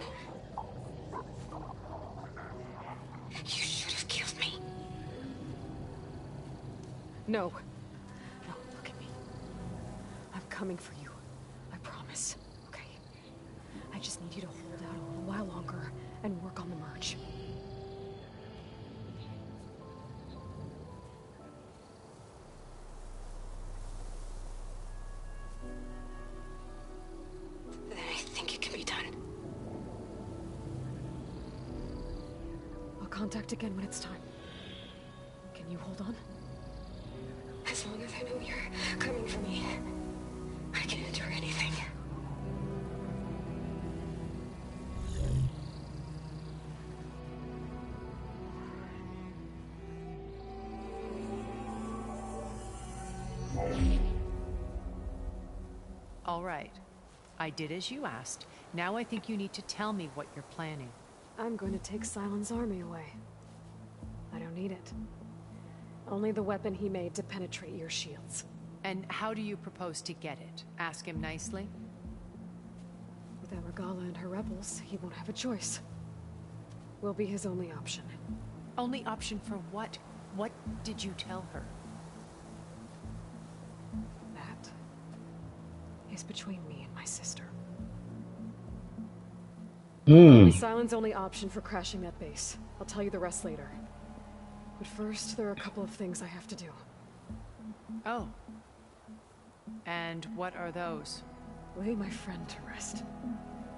You should have killed me. No. No, look at me. I'm coming for you. I promise. Okay? I just need you to hold out a little while longer and work on the merge. Then I think it can be done. I'll contact again when it's time. Can you hold on? As long as I know you're coming for me, I can endure anything. All right. I did as you asked. Now I think you need to tell me what you're planning. I'm going to take Silent's army away. I don't need it. Only the weapon he made to penetrate your shields. And how do you propose to get it? Ask him nicely? Without Regala and her rebels, he won't have a choice. We'll be his only option. Only option for what? What did you tell her? That is between me and my sister. It'll be Silent's only option for crashing that base. I'll tell you the rest later. But first, there are a couple of things I have to do. Oh. And what are those? Lay my friend to rest.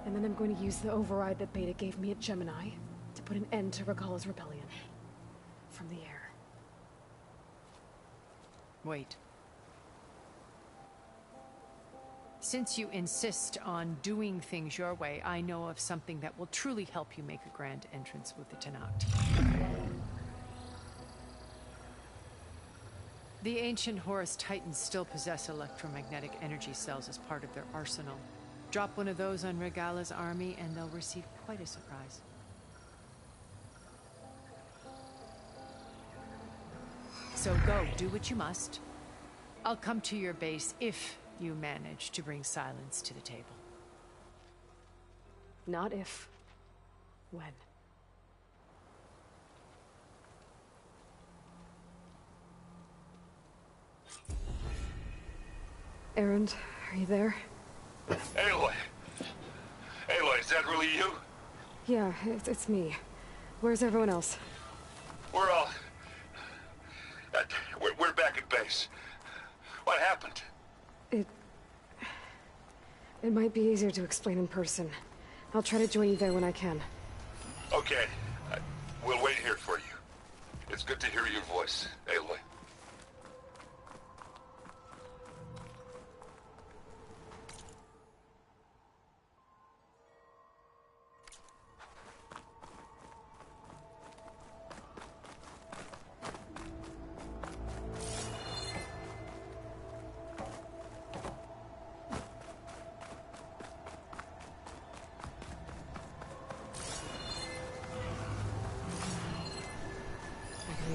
And then I'm going to use the override that Beta gave me at Gemini to put an end to Regala's rebellion. From the air. Wait. Since you insist on doing things your way, I know of something that will truly help you make a grand entrance with the Tenakth. The ancient Horus Titans still possess electromagnetic energy cells as part of their arsenal. Drop one of those on Regala's army and they'll receive quite a surprise. So go, do what you must. I'll come to your base if you manage to bring silence to the table. Not if. When. Erend, are you there? Aloy! Aloy, is that really you? Yeah, it's me. Where's everyone else? We're all... We're back at base. What happened? It might be easier to explain in person. I'll try to join you there when I can. Okay. We'll wait here for you. It's good to hear your voice, Aloy.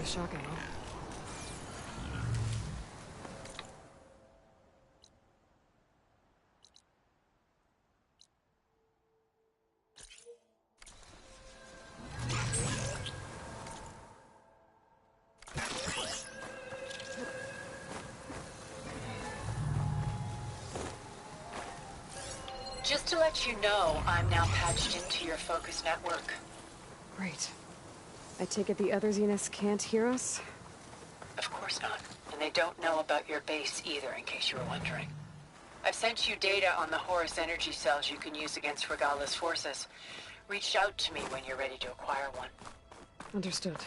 Shocking. Just to let you know, I'm now patched into your focus network. Great. I take it the other Zeniths can't hear us? Of course not. And they don't know about your base either, in case you were wondering. I've sent you data on the Horus energy cells you can use against Regala's forces. Reach out to me when you're ready to acquire one. Understood.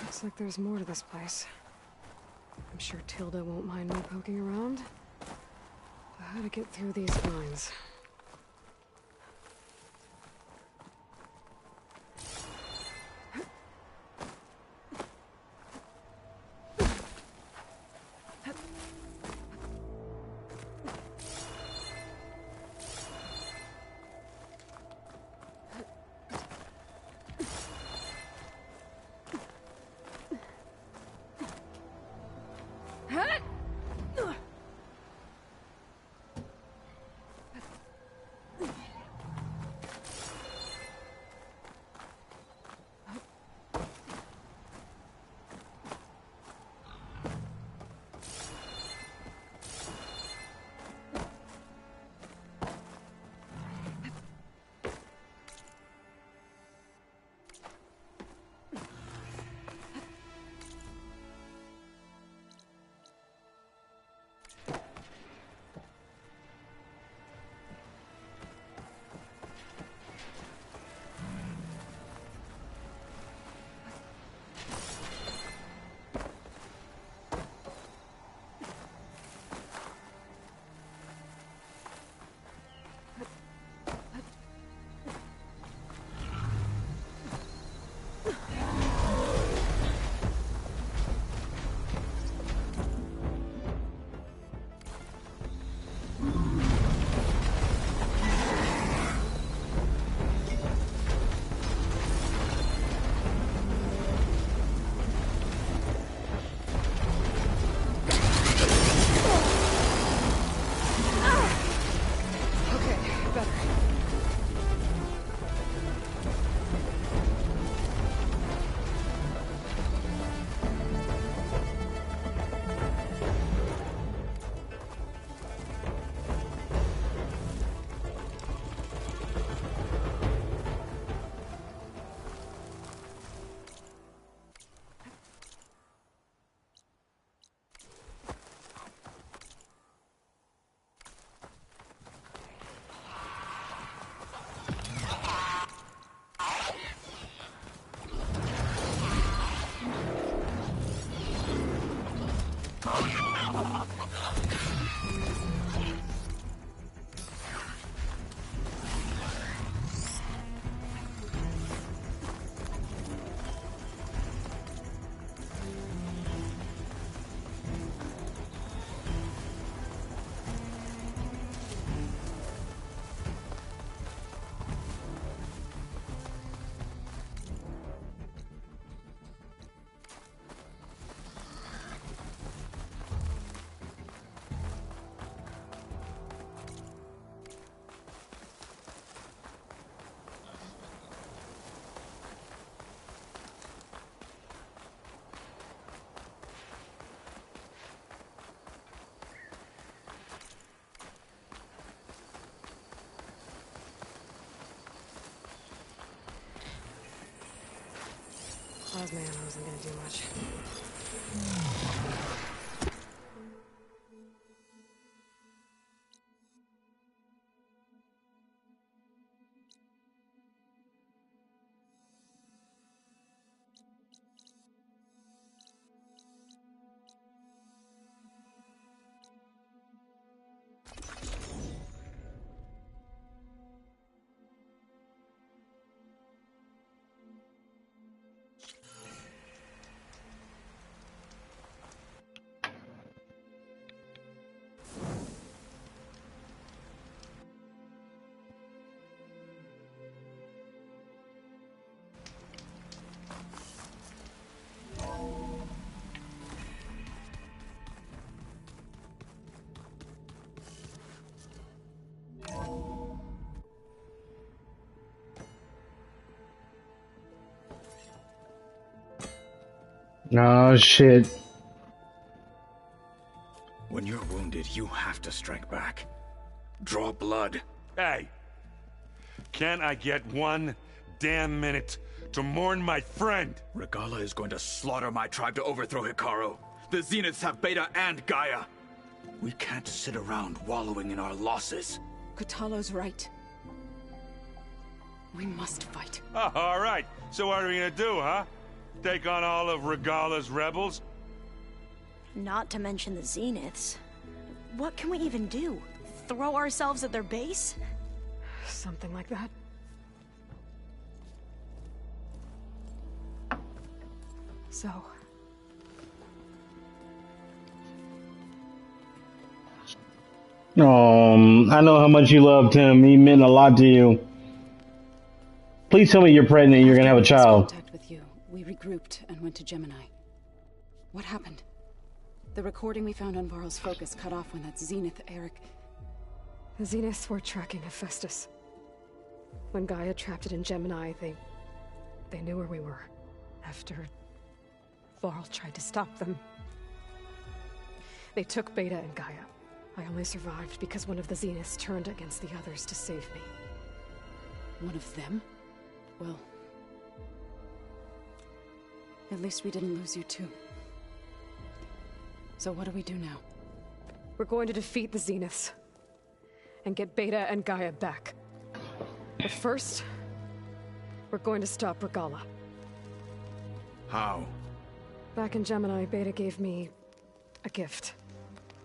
Looks like there's more to this place. I'm sure Tilda won't mind me poking around. So how to get through these vines? Osman wasn't gonna do much. Oh shit. When you're wounded, you have to strike back. Draw blood. Hey! Can't I get one damn minute to mourn my friend? Regala is going to slaughter my tribe to overthrow Hikaru. The Zeniths have Beta and Gaia. We can't sit around wallowing in our losses. Kotallo's right. We must fight. Oh, all right. So what are we gonna do, huh? Take on all of Regala's rebels? Not to mention the Zeniths. What can we even do? Throw ourselves at their base? Something like that. So... I know how much you loved him. He meant a lot to you. Please tell me you're pregnant and you're gonna have a child. Contact with you. We regrouped and went to Gemini. What happened? The recording we found on Varl's focus cut off when that Zenith, Eric... The Zeniths were tracking Hephaestus. When Gaia trapped it in Gemini, they knew where we were. After Varl tried to stop them. They took Beta and Gaia. I only survived because one of the Zeniths turned against the others to save me. One of them? Well... At least we didn't lose you too. So what do we do now? We're going to defeat the Zeniths. And get Beta and Gaia back. But first... we're going to stop Regala. How? Back in Gemini, Beta gave me... a gift.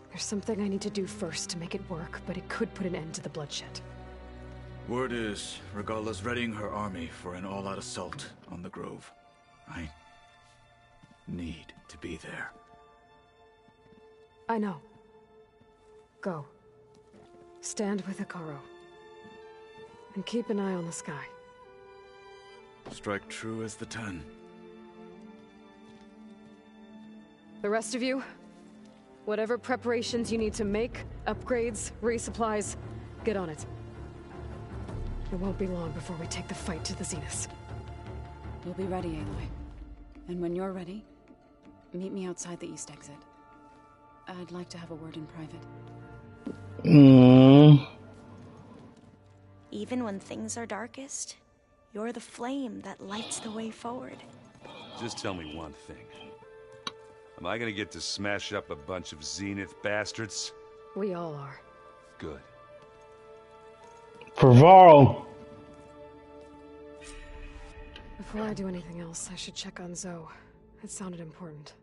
There's something I need to do first to make it work, but it could put an end to the bloodshed. Word is, Regala's readying her army for an all-out assault on the Grove. I need to be there. I know. Go. Stand with Hikaru. And keep an eye on the sky. Strike true as the 10. The rest of you, whatever preparations you need to make, upgrades, resupplies, get on it. It won't be long before we take the fight to the Zeniths. We'll be ready, Aloy. And when you're ready, meet me outside the east exit. I'd like to have a word in private. Even when things are darkest, you're the flame that lights the way forward. Just tell me one thing. Am I gonna get to smash up a bunch of Zenith bastards? We all are. Good. For Varl. Before I do anything else, I should check on Zoe. It sounded important.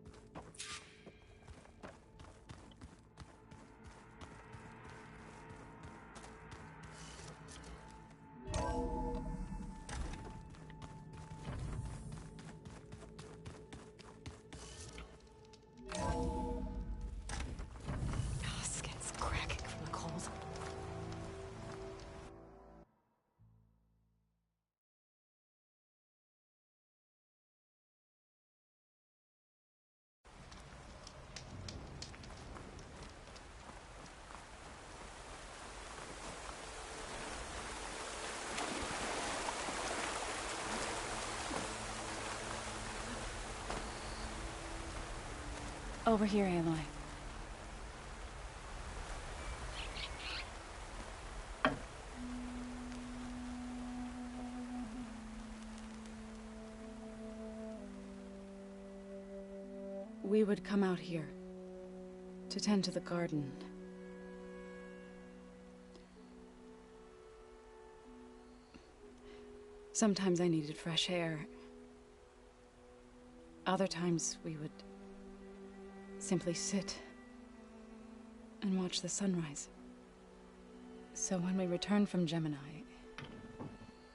Skin's cracking from the cold. Over here, Aloy. we would come out here to tend to the garden. Sometimes I needed fresh air. Other times we would simply sit and watch the sunrise. So when we returned from Gemini,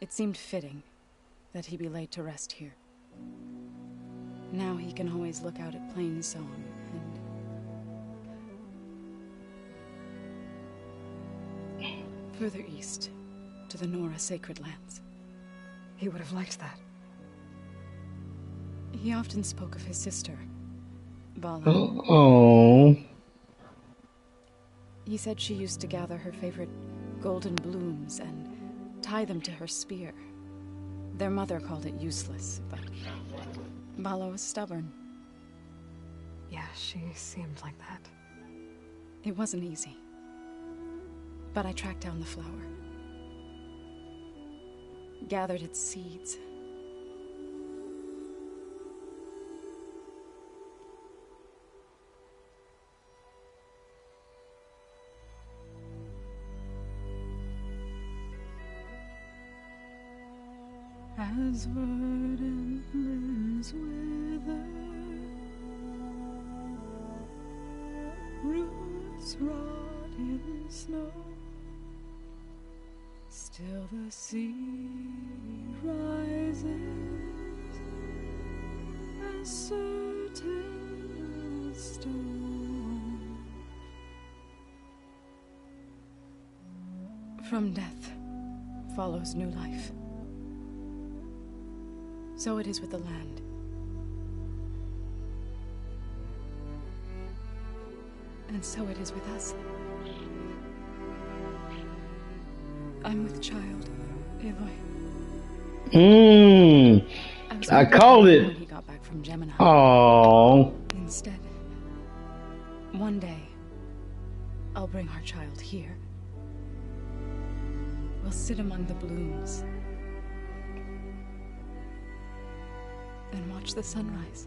it seemed fitting that he be laid to rest here. Now he can always look out at Plain Song and further east to the Nora Sacred Lands. He would have liked that. He often spoke of his sister, Vala. Oh. He said she used to gather her favorite golden blooms and tie them to her spear. Their mother called it useless, but Vala was stubborn. Yeah, she seemed like that. It wasn't easy. But I tracked down the flower. Gathered its seeds. As verdant limbs wither, roots rot in snow, still the sea rises, as certain as stone. From death follows new life. So it is with the land. And so it is with us. I'm with child, Aloy. I called it. When he got back from Gemini. Oh. Instead, one day, I'll bring our child here. We'll sit among the blooms and watch the sunrise.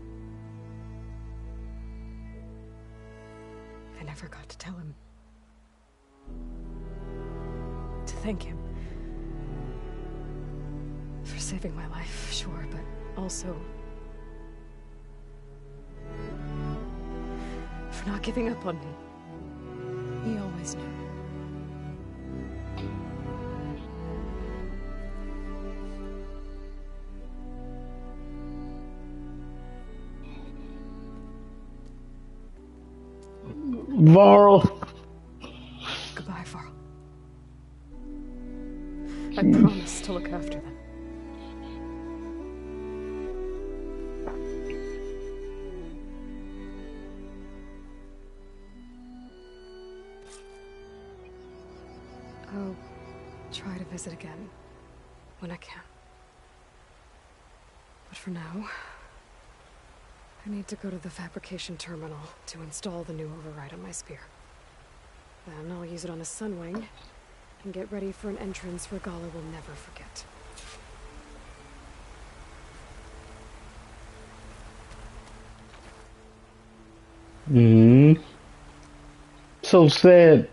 I never got to tell him. To thank him. For saving my life, sure, but also for not giving up on me. He always knew. Varl. Goodbye, Varl. I promise to look after them. I'll try to visit again when I can. But for now, I need to go to the fabrication terminal to install the new override on my spear. Then I'll use it on a Sunwing and get ready for an entrance Regala will never forget. So sad.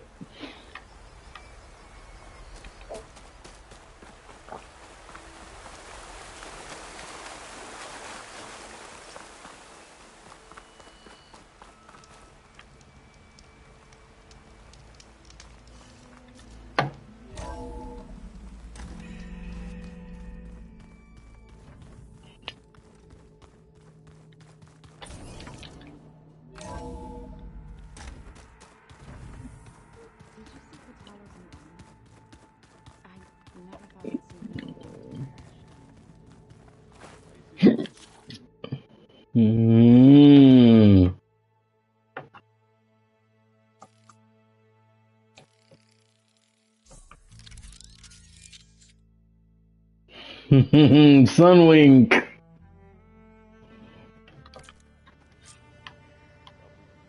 Sunwing.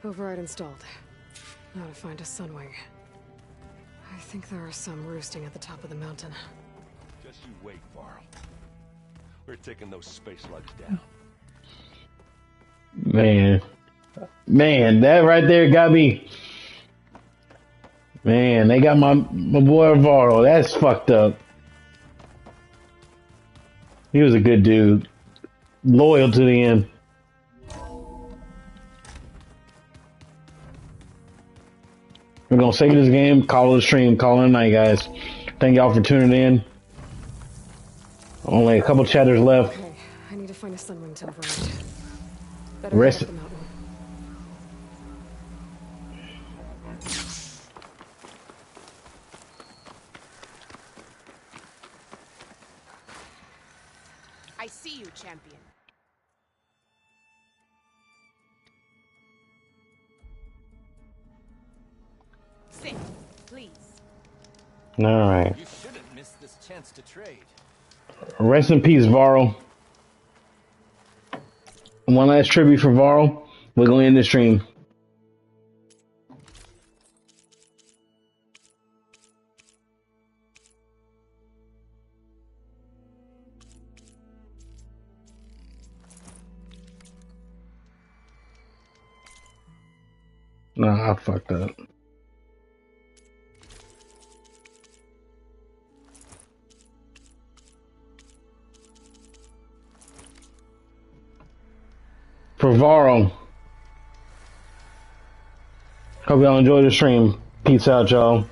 Override installed. Now to find a Sunwing. I think there are some roosting at the top of the mountain. Just you wait, Varl. We're taking those space slugs down. Man, Man, that right there got me. Man, they got my boy Varro. That's fucked up. He was a good dude. Loyal to the end. We're gonna save this game, call it a stream, call it a night, guys. Thank y'all for tuning in. Only a couple chatters left. Okay, I need to find a sunwing to override. Better Rest. head up the mountain. I see you, champion. Sit, please. All right. You shouldn't miss this chance to trade. Rest in peace, Varro. One last tribute for Varro. We're gonna end the stream. Nah, I fucked up. For Varro. Hope y'all enjoyed the stream. Peace out, y'all.